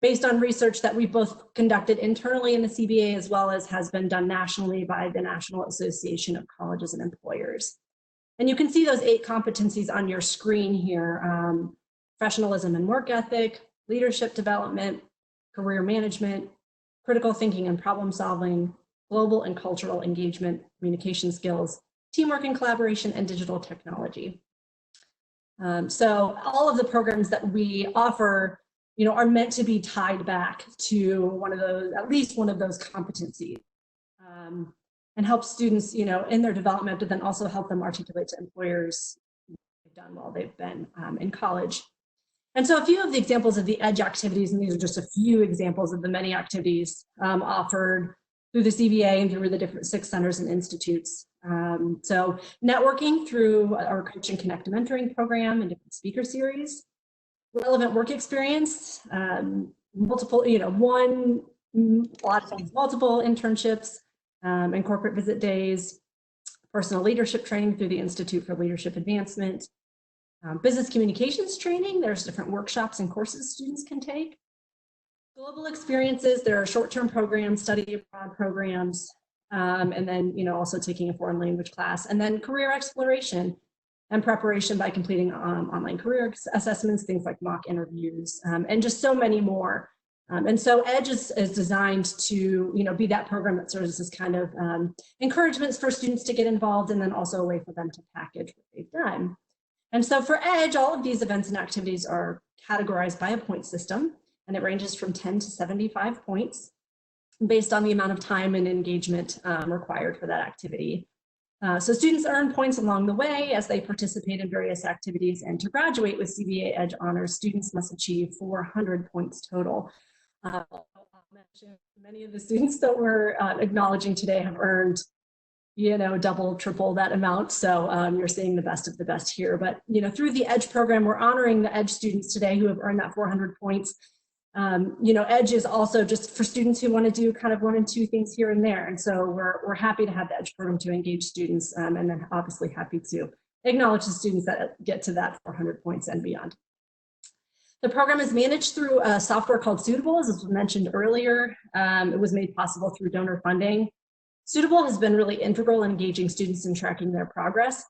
based on research that we've both conducted internally in the CBA as well as has been done nationally by the National Association of Colleges and Employers. And you can see those 8 competencies on your screen here: professionalism and work ethic, leadership development, career management, critical thinking and problem solving, global and cultural engagement, communication skills, teamwork and collaboration, and digital technology. So all of the programs that we offer, are meant to be tied back to one of those, at least one of those competencies, and help students, in their development, but then also help them articulate to employers what they've done while they've been in college. And so a few of the examples of the EDGE activities, and these are just a few examples of the many activities offered through the CBA and through the different 6 centers and institutes. So networking through our Coach and Connect mentoring program and different speaker series, relevant work experience, multiple, multiple internships and corporate visit days, personal leadership training through the Institute for Leadership Advancement, business communications training. There's different workshops and courses students can take. Global experiences, there are short-term programs, study abroad programs, and then also taking a foreign language class, and then career exploration. and preparation by completing online career assessments, things like mock interviews, and just so many more. And so EDGE is designed to, be that program that serves as kind of encouragements for students to get involved, and then also a way for them to package what they've done. And so for EDGE, all of these events and activities are categorized by a point system, and it ranges from 10 to 75 points based on the amount of time and engagement required for that activity. So students earn points along the way as they participate in various activities, and to graduate with CBA EDGE honors, students must achieve 400 points total. Many of the students that we're acknowledging today have earned, double, triple that amount. So you're seeing the best of the best here. But, through the EDGE program, we're honoring the EDGE students today who have earned that 400 points. EDGE is also just for students who want to do kind of 1 and 2 things here and there. And so we're happy to have the EDGE program to engage students, and then obviously happy to acknowledge the students that get to that 400 points and beyond. The program is managed through a software called Suitable, as was mentioned earlier. It was made possible through donor funding. Suitable has been really integral in engaging students and tracking their progress.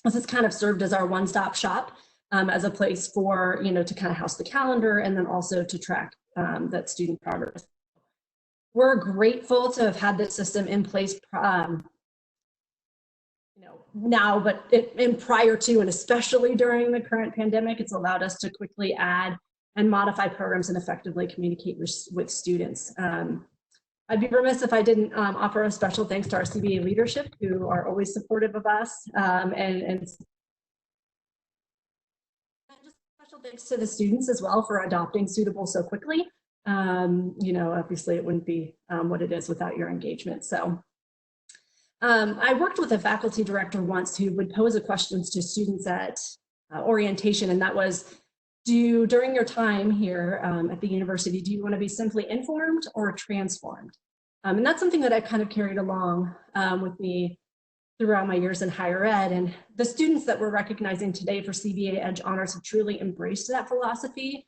This has kind of served as our one-stop shop, as a place for, to kind of house the calendar, and then also to track that student progress. We're grateful to have had this system in place now, but in prior to, and especially during the current pandemic, it's allowed us to quickly add and modify programs and effectively communicate with students. I'd be remiss if I didn't offer a special thanks to our CBA leadership, who are always supportive of us, and just special thanks to the students as well for adopting Suitable so quickly. Obviously it wouldn't be what it is without your engagement. So I worked with a faculty director once who would pose a question to students at orientation, and that was, during your time here at the university, do you want to be simply informed or transformed? And that's something that I kind of carried along with me throughout my years in higher ed. And the students that we're recognizing today for CBA EDGE honors have truly embraced that philosophy.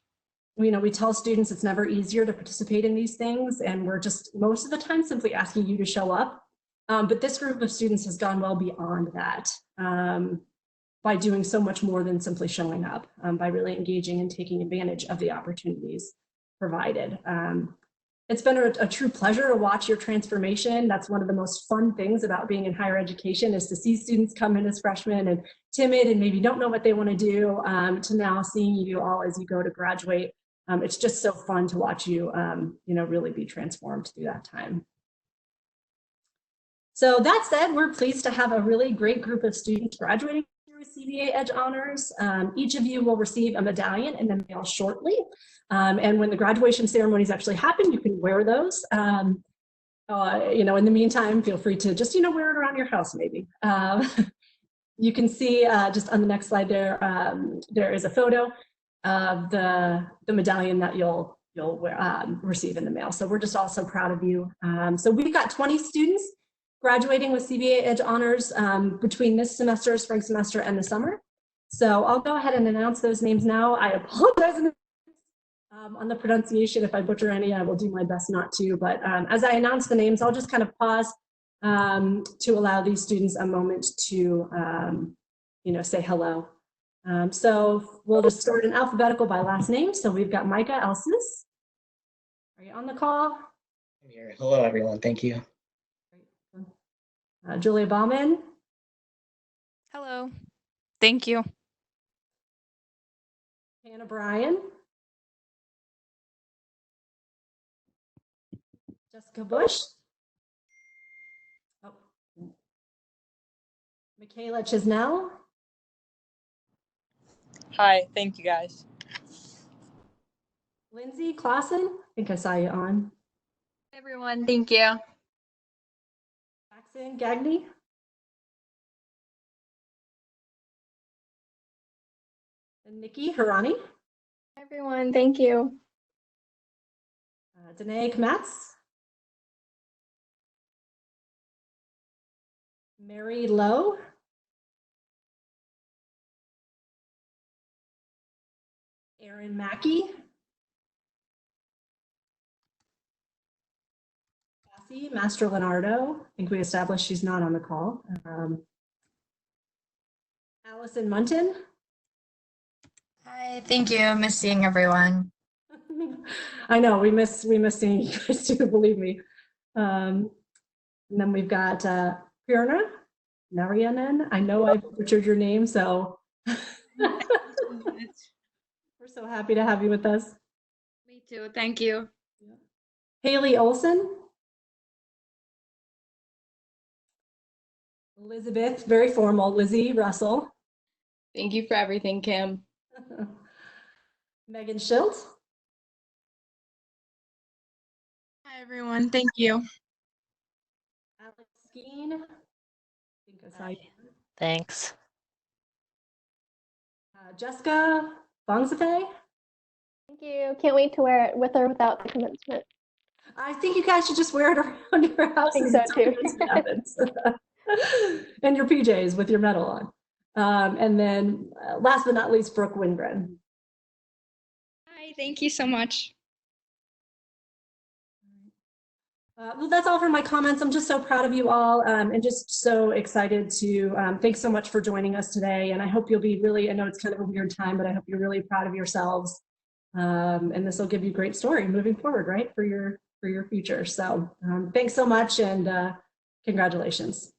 We tell students it's never easier to participate in these things, and we're just most of the time simply asking you to show up. But this group of students has gone well beyond that by doing so much more than simply showing up, by really engaging and taking advantage of the opportunities provided. It's been a true pleasure to watch your transformation. That's one of the most fun things about being in higher education, is to see students come in as freshmen and timid and maybe don't know what they want to do, to now seeing you all as you go to graduate. It's just so fun to watch you, really be transformed through that time. So that said, we're pleased to have a really great group of students graduating with CBA EDGE honors. Each of you will receive a medallion in the mail shortly. And when the graduation ceremonies actually happen, you can wear those. In the meantime, feel free to just, wear it around your house maybe. You can see just on the next slide there, there is a photo of the medallion that you'll receive in the mail. So we're just all so proud of you. So we've got 20 students graduating with CBA EDGE honors between this semester, spring semester, and the summer. So I'll go ahead and announce those names now. I apologize on the pronunciation. If I butcher any, I will do my best not to. But as I announce the names, I'll just kind of pause to allow these students a moment to, say hello. So we'll just start in alphabetical by last name. So we've got Micah Elsis. Are you on the call? I'm here. Hello, everyone. Thank you. Julia Bauman. Hello. Thank you. Hannah Bryan. Jessica Bush. Oh. Michaela Chisnell. Hi, thank you guys. Lindsay Clausen. I think I saw you on. Hey everyone, thank you. Jackson Gagny. And Nikki Harani. Hi, everyone. Thank you. Danae Kmatz. Mary Lowe. Erin Mackey. Cassie Master Leonardo. I think we established she's not on the call. Allison Munton. Hi, thank you. Miss seeing everyone. I know we miss seeing you guys too, believe me. And then we've got Prerna Narayanan. I know I butchered your name, so we're so happy to have you with us. Me too. Thank you. Haley Olson. Elizabeth, very formal, Lizzie Russell. Thank you for everything, Kim. Megan Schilt. Hi, everyone. Thank you. Alex Skeen. I think I saw you. Thanks. Jessica Bongsafe. Thank you. Can't wait to wear it with or without the commencement. I think you guys should just wear it around your house. I think so too. And your PJs with your medal on. And then last but not least, Brooke Wingren. Hi, thank you so much. Well, that's all for my comments. I'm just so proud of you all and just so excited to, thanks so much for joining us today. And I hope you'll be really, I know it's kind of a weird time, but I hope you're really proud of yourselves. And this will give you a great story moving forward, right, for your future. So thanks so much and congratulations.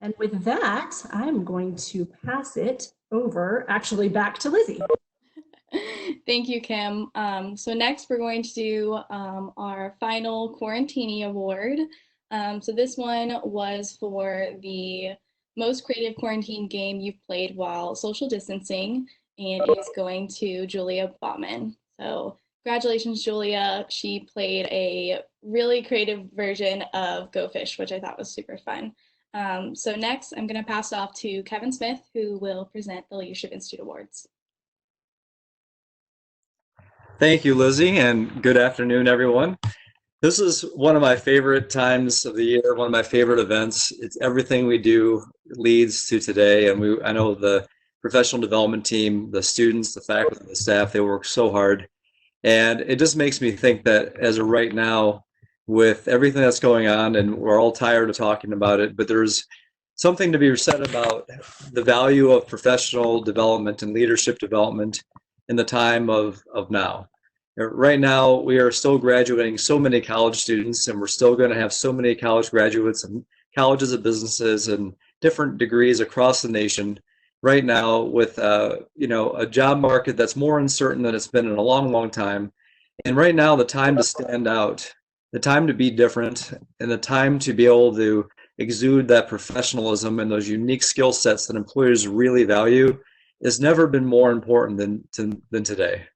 And with that, I'm going to pass it over, actually back to Lizzie. Thank you, Kim. So next we're going to do our final Quarantini Award. So this one was for the most creative quarantine game you've played while social distancing, and it's going to Julia Baughman. So congratulations, Julia. She played a really creative version of Go Fish, which I thought was super fun. So next, I'm going to pass off to Kevin Smith, who will present the Leadership Institute Awards. Thank you, Lizzie, and good afternoon, everyone. This is one of my favorite times of the year, one of my favorite events. It's everything we do leads to today, and I know the professional development team, the students, the faculty, the staff, they work so hard. And it just makes me think that as of right now, with everything that's going on, and we're all tired of talking about it, but there's something to be said about the value of professional development and leadership development in the time of now. Right now, we are still graduating so many college students, and we're still going to have so many college graduates and colleges of businesses and different degrees across the nation right now with a job market that's more uncertain than it's been in a long, long time. And right now, the time to stand out, the time to be different, and the time to be able to exude that professionalism and those unique skill sets that employers really value has never been more important than today.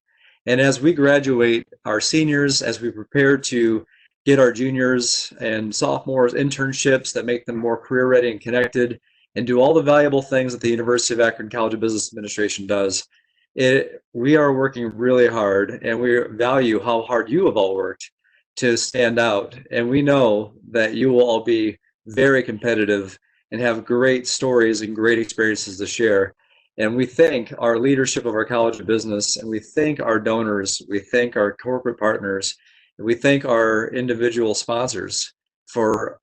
And as we graduate our seniors, as we prepare to get our juniors and sophomores internships that make them more career ready and connected, and do all the valuable things that the University of Akron College of Business Administration does, we are working really hard, and we value how hard you have all worked to stand out. And we know that you will all be very competitive and have great stories and great experiences to share. And we thank our leadership of our College of Business, and we thank our donors, we thank our corporate partners, and we thank our individual sponsors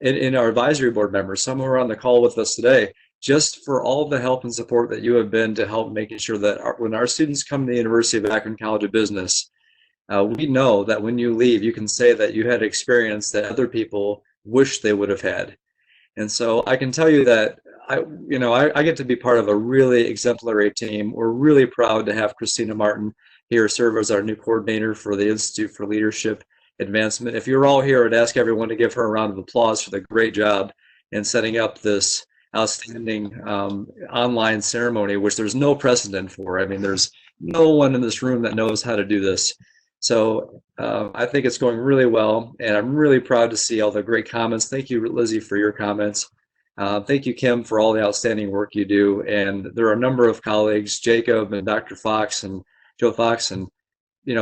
in our advisory board members, some who are on the call with us today, just for all the help and support that you have been to help making sure that when our students come to the University of Akron College of Business, we know that when you leave, you can say that you had experience that other people wish they would have had. And so I can tell you that I get to be part of a really exemplary team. We're really proud to have Christina Martin here serve as our new coordinator for the Institute for Leadership Advancement. If you're all here, I'd ask everyone to give her a round of applause for the great job in setting up this outstanding online ceremony, which there's no precedent for. I mean, there's no one in this room that knows how to do this. So I think it's going really well, and I'm really proud to see all the great comments. Thank you, Lizzie, for your comments. Thank you, Kim, for all the outstanding work you do. And there are a number of colleagues, Jacob and Dr. Fox and Joe Fox, and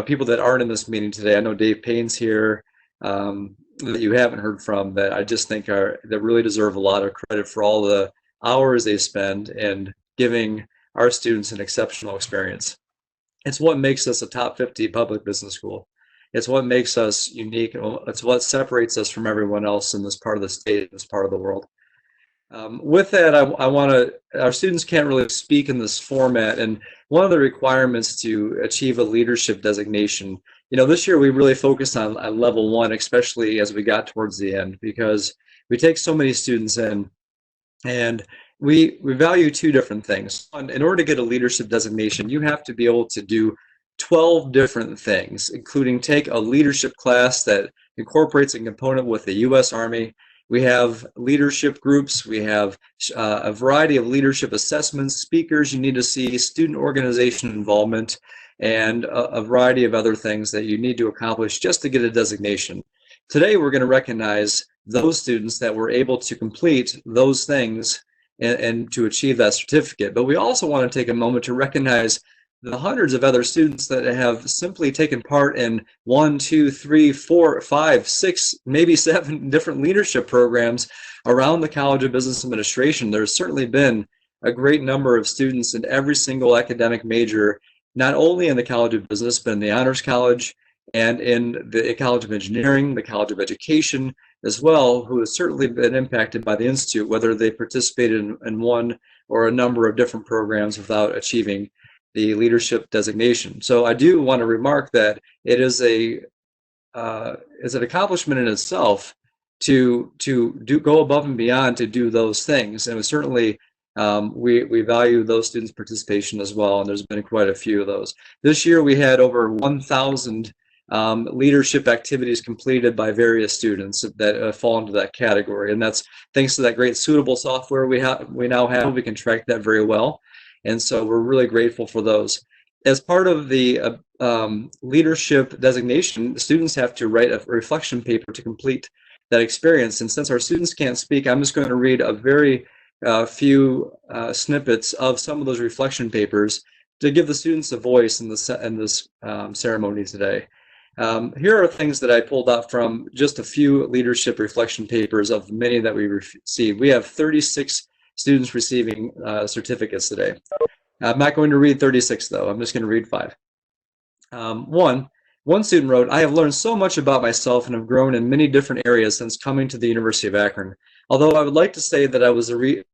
people that aren't in this meeting today. I know Dave Payne's here that you haven't heard from, that I just think that really deserve a lot of credit for all the hours they spend in giving our students an exceptional experience. It's what makes us a top 50 public business school. It's what makes us unique. It's what separates us from everyone else in this part of the state, this part of the world. With that, I want to, our students can't really speak in this format, and one of the requirements to achieve a leadership designation, this year we really focused on level 1, especially as we got towards the end, because we take so many students in, and we value 2 different things. In order to get a leadership designation, you have to be able to do 12 different things, including take a leadership class that incorporates a component with the U.S. Army. We have leadership groups. We have a variety of leadership assessments, speakers you need to see, student organization involvement, and a variety of other things that you need to accomplish just to get a designation. Today, we're going to recognize those students that were able to complete those things and to achieve that certificate. But we also want to take a moment to recognize the hundreds of other students that have simply taken part in 1, 2, 3, 4, 5, 6, maybe 7 different leadership programs around the College of Business Administration. There's certainly been a great number of students in every single academic major, not only in the College of Business, but in the Honors College and in the College of Engineering, the College of Education as well, who has certainly been impacted by the Institute, whether they participated in one or a number of different programs without achieving the leadership designation. So I do want to remark that it is an accomplishment in itself to go above and beyond to do those things, and certainly we value those students' participation as well. And there's been quite a few of those. This year we had over 1,000 leadership activities completed by various students that fall into that category, and that's thanks to that great Suitable software we now have. We can track that very well. And so we're really grateful for those. As part of the leadership designation, students have to write a reflection paper to complete that experience. And since our students can't speak, I'm just going to read a very few snippets of some of those reflection papers to give the students a voice in this ceremony today. Here are things that I pulled out from just a few leadership reflection papers of many that we received. We have 36 students receiving certificates today. I'm not going to read 36 though. I'm just going to read 5. One student wrote, "I have learned so much about myself and have grown in many different areas since coming to the University of Akron. Although I would like to say that I was a reason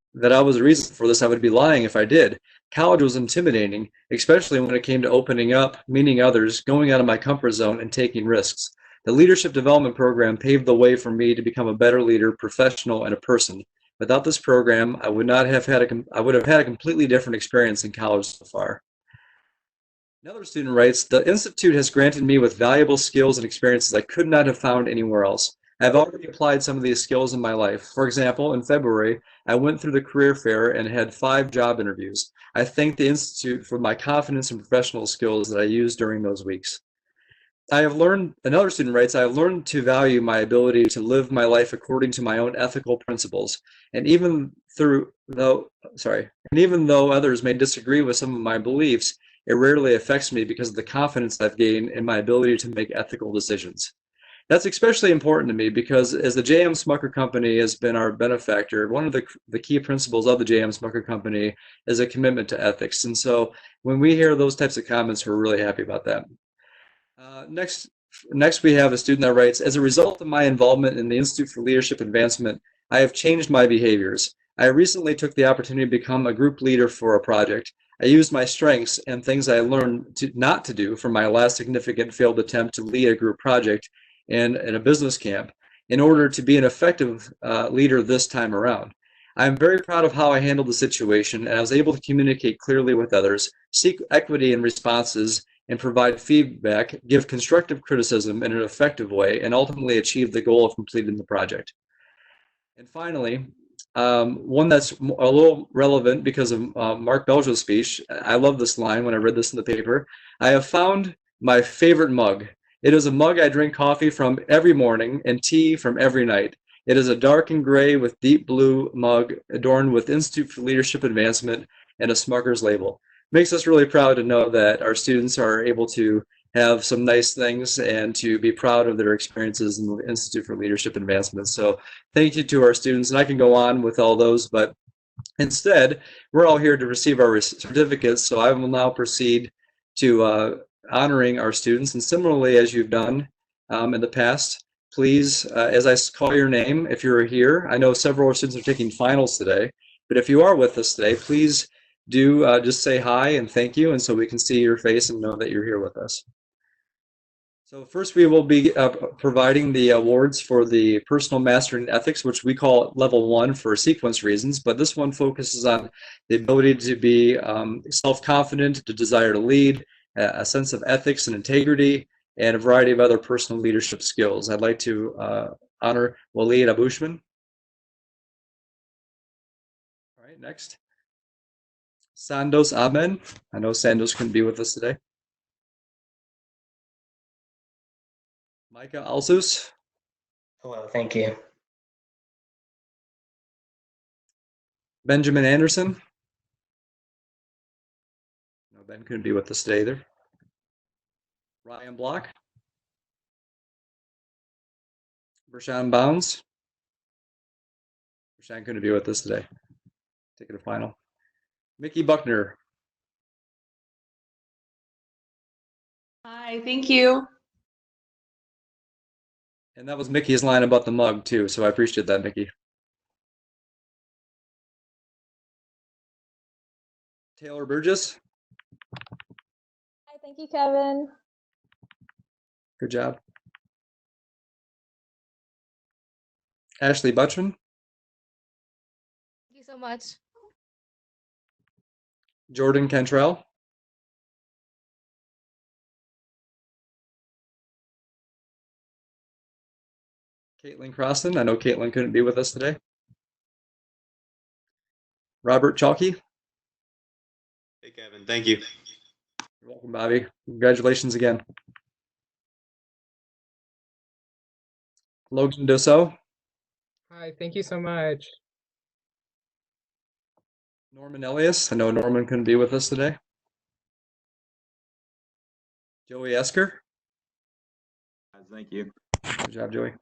for this, I would be lying if I did. College was intimidating, especially when it came to opening up, meeting others, going out of my comfort zone, and taking risks. The leadership development program paved the way for me to become a better leader, professional, and a person. Without this program, I would have had a completely different experience in college so far." Another student writes, "The Institute has granted me with valuable skills and experiences I could not have found anywhere else. I have already applied some of these skills in my life. For example, in February, I went through the career fair and had 5 job interviews. I thank the Institute for my confidence and professional skills that I used during those weeks." Another student writes, "I have learned to value my ability to live my life according to my own ethical principles. And even though others may disagree with some of my beliefs, it rarely affects me because of the confidence I've gained in my ability to make ethical decisions." That's especially important to me because as the J.M. Smucker Company has been our benefactor, one of the key principles of the J.M. Smucker Company is a commitment to ethics. And so when we hear those types of comments, we're really happy about that. Next, we have a student that writes, "As a result of my involvement in the Institute for Leadership Advancement, I have changed my behaviors. I recently took the opportunity to become a group leader for a project. I used my strengths and things I learned not to do from my last significant failed attempt to lead a group project in a business camp in order to be an effective leader this time around. I am very proud of how I handled the situation, and I was able to communicate clearly with others, seek equity in responses, and provide feedback, give constructive criticism in an effective way, and ultimately achieve the goal of completing the project." And finally, one that's a little relevant because of Mark Belger's speech. I love this line when I read this in the paper. "I have found my favorite mug. It is a mug I drink coffee from every morning and tea from every night. It is a dark and gray with deep blue mug adorned with Institute for Leadership Advancement and a Smucker's label." Makes us really proud to know that our students are able to have some nice things and to be proud of their experiences in the Institute for Leadership Advancement. So thank you to our students, and I can go on with all those, but instead, we're all here to receive our certificates, so I will now proceed to honoring our students, and similarly as you've done in the past, please, as I call your name, if you're here, I know several of our students are taking finals today, but if you are with us today, please do just say hi and thank you, and so we can see your face and know that you're here with us. So first we will be providing the awards for the personal mastery in ethics, which we call level 1 for sequence reasons, but this one focuses on the ability to be self-confident, the desire to lead, a sense of ethics and integrity, and a variety of other personal leadership skills. I'd like to honor Waleed Abushman. All right, next. Sandos Ahmed. I know Sandos couldn't be with us today. Micah Alsus. Hello, thank you. Benjamin Anderson. No, Ben couldn't be with us today either. Ryan Block. Bershawn Bounds. Bershawn couldn't be with us today. Taking a final. Mickey Buckner. Hi, thank you. And that was Mickey's line about the mug too, so I appreciate that, Mickey. Taylor Burgess. Hi, thank you, Kevin. Good job. Ashley Butchman. Thank you so much. Jordan Cantrell. Caitlin Croston. I know Caitlin couldn't be with us today. Robert Chalky. Hey, Kevin. Thank you. You're welcome, Bobby. Congratulations again. Logan Dosso. Hi, thank you so much. Norman Elias. I know Norman couldn't be with us today. Joey Esker. Thank you. Good job, Joey.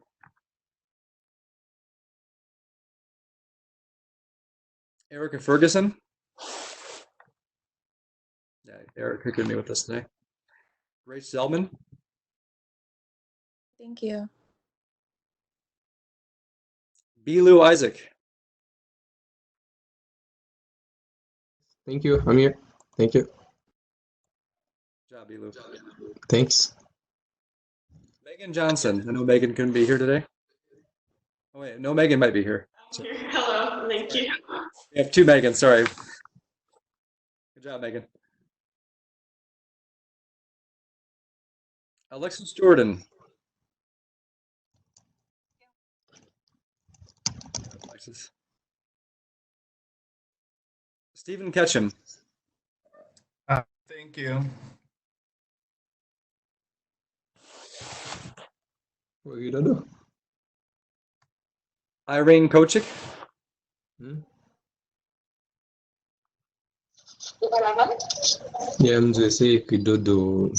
Erica Ferguson. Yeah, Erica couldn't be with us today. Grace Zelman. Thank you. Bilu Isaac. Thank you. I'm here. Thank you. Good job, Bilu. Thanks. Megan Johnson. I know Megan couldn't be here today. Oh wait, no, Megan might be here. So, Hello, thank you. we have two Megans, sorry. Good job, Megan. Alexis Jordan. Alexis. Stephen Ketchum. Thank you. What are you gonna do? Irene Kochik. MJC kidogo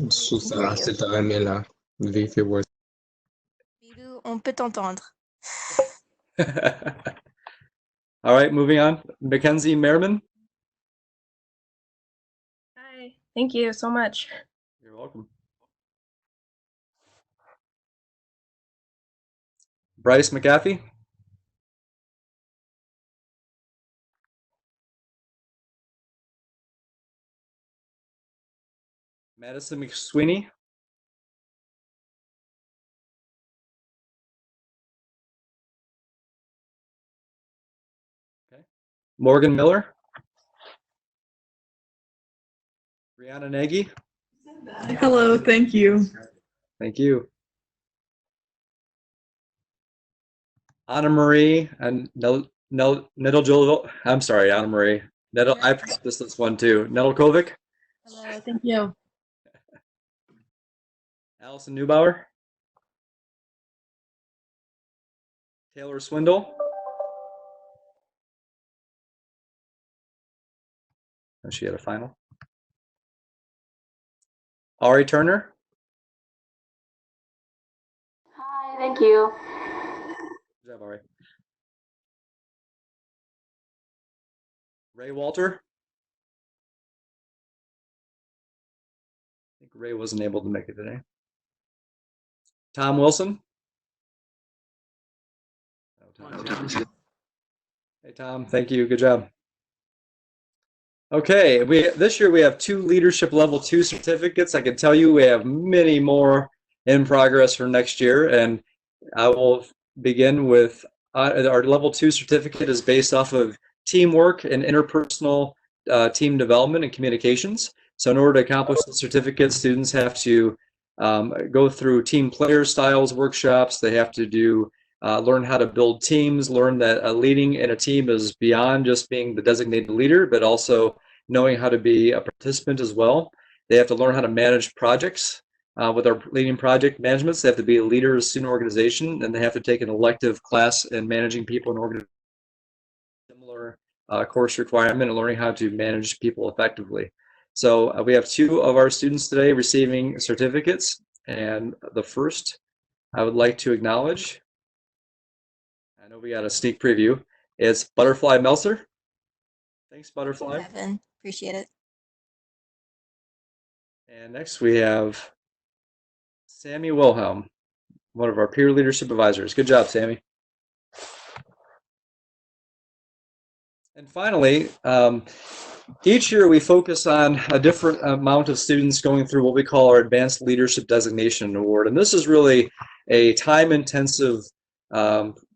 susah setelah vérifier voir. Bilou, on peut t'entendre. All right, moving on. Mackenzie Merriman. Hi, thank you so much. You're welcome. Bryce McAfee. Madison McSweeney. Okay. Morgan Miller. Brianna Nagy. Hello, thank you. Thank you. Anna Marie and Nettle. I'm sorry, Anna Marie. Nettle. I practiced this one too. Nedelkovic. Hello, thank you. Allison Neubauer. Taylor Swindle. Oh, she had a final. Ari Turner. Hi, thank you. Good job, Ari. Ray Walter. I think Ray wasn't able to make it today. Tom Wilson. Hey, Tom, thank you. Good job. Okay, this year we have 2 leadership level 2 certificates. I can tell you we have many more in progress for next year, and I will begin with our level 2 certificate is based off of teamwork and interpersonal team development and communications. So in order to accomplish the certificate, students have to go through team player styles workshops. They have to do learn how to build teams, learn that leading in a team is beyond just being the designated leader, but also knowing how to be a participant as well. They have to learn how to manage projects. With our leading project managements, they have to be a leader of a student organization, and they have to take an elective class in managing people and organizations. Similar course requirement and learning how to manage people effectively. So we have 2 of our students today receiving certificates, and the first I would like to acknowledge, I know we got a sneak preview, it's Butterfly Meltzer. Thanks, Butterfly. Kevin, appreciate it. And next we have Sammy Wilhelm, one of our peer leadership advisors. Good job, Sammy. And finally, each year we focus on a different amount of students going through what we call our Advanced Leadership Designation Award. And this is really a time-intensive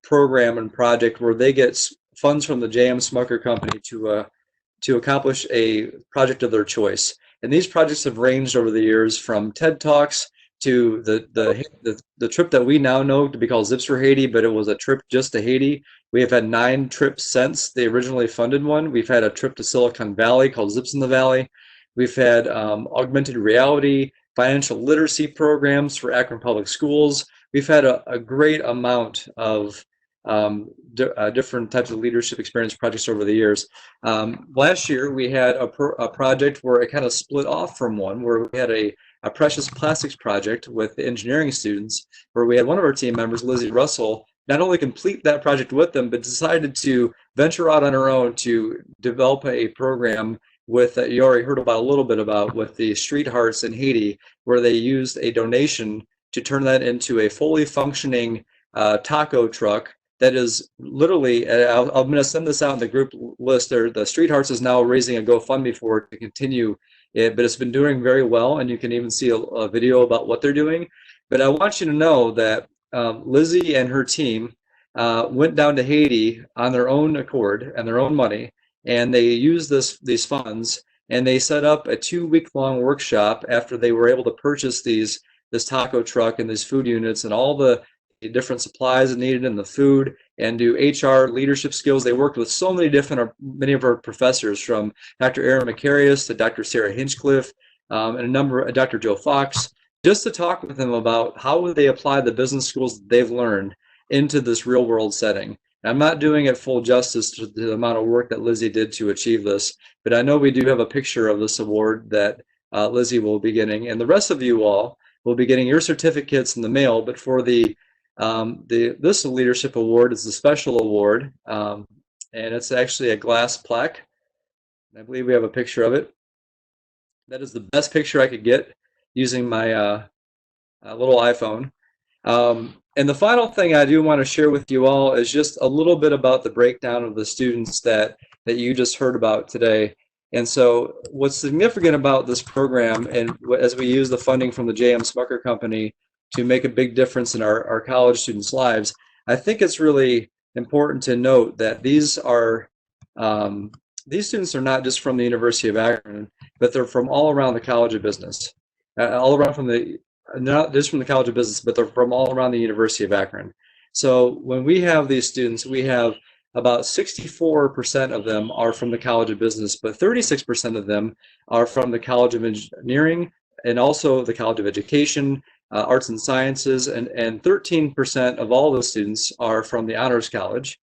program and project where they get funds from the J.M. Smucker Company to accomplish a project of their choice. And these projects have ranged over the years from TED Talks to the trip that we now know to be called Zips for Haiti, but it was a trip just to Haiti. We have had 9 trips since they originally funded one. We've had a trip to Silicon Valley called Zips in the Valley. We've had augmented reality, financial literacy programs for Akron Public Schools. We've had a great amount of different types of leadership experience projects over the years. Last year, we had a project where it kind of split off from one, where we had a precious plastics project with the engineering students, where we had one of our team members, Lizzie Russell, not only complete that project with them, but decided to venture out on her own to develop a program with, you already heard about a little bit about, with the Street Hearts in Haiti, where they used a donation to turn that into a fully functioning taco truck that is literally, I'm going to send this out in the group list there. The Street Hearts is now raising a GoFundMe for it to continue it, but it's been doing very well, and you can even see a video about what they're doing. But I want you to know that Lizzie and her team went down to Haiti on their own accord and their own money, and they used these funds, and they set up a 2-week-long workshop after they were able to purchase this taco truck and these food units and all the different supplies needed in the food, and do HR leadership skills. They worked with so many many of our professors, from Dr. Aaron Macarius to Dr. Sarah Hinchcliffe, and a number of Dr. Joe Fox, just to talk with them about how would they apply the business schools that they've learned into this real world setting. And I'm not doing it full justice to the amount of work that Lizzie did to achieve this, but I know we do have a picture of this award that Lizzie will be getting, and the rest of you all will be getting your certificates in the mail. But for this leadership award is a special award, and it's actually a glass plaque. I believe we have a picture of it. That is the best picture I could get using my little iPhone. And the final thing I do want to share with you all is just a little bit about the breakdown of the students that you just heard about today. And so what's significant about this program, and as we use the funding from the J.M. Smucker Company to make a big difference in our college students' lives, I think it's really important to note that these students are not just from the University of Akron, but they're from all around the College of Business, not just from the College of Business, but they're from all around the University of Akron. So when we have these students, we have about 64% of them are from the College of Business, but 36% of them are from the College of Engineering and also the College of Education, Arts and Sciences, and 13% of all those students are from the Honors College.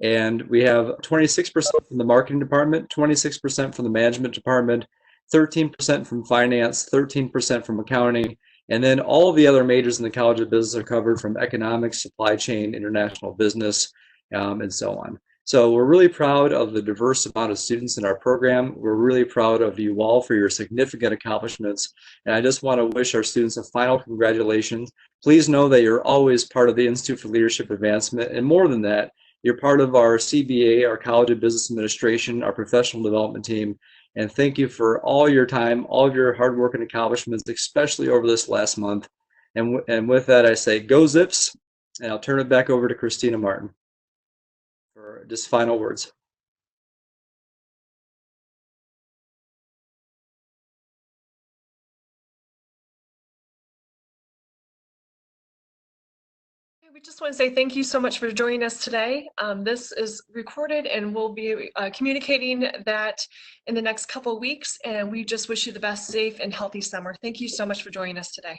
And we have 26% from the Marketing Department, 26% from the Management Department, 13% from Finance, 13% from Accounting, and then all of the other majors in the College of Business are covered, from Economics, Supply Chain, International Business, and so on. So we're really proud of the diverse amount of students in our program. We're really proud of you all for your significant accomplishments. And I just want to wish our students a final congratulations. Please know that you're always part of the Institute for Leadership Advancement. And more than that, you're part of our CBA, our College of Business Administration, our professional development team. And thank you for all your time, all of your hard work and accomplishments, especially over this last month. And with that, I say go Zips, and I'll turn it back over to Christina Martin for just final words. We just want to say thank you so much for joining us today. This is recorded and we'll be communicating that in the next couple of weeks. And we just wish you the best, safe and healthy summer. Thank you so much for joining us today.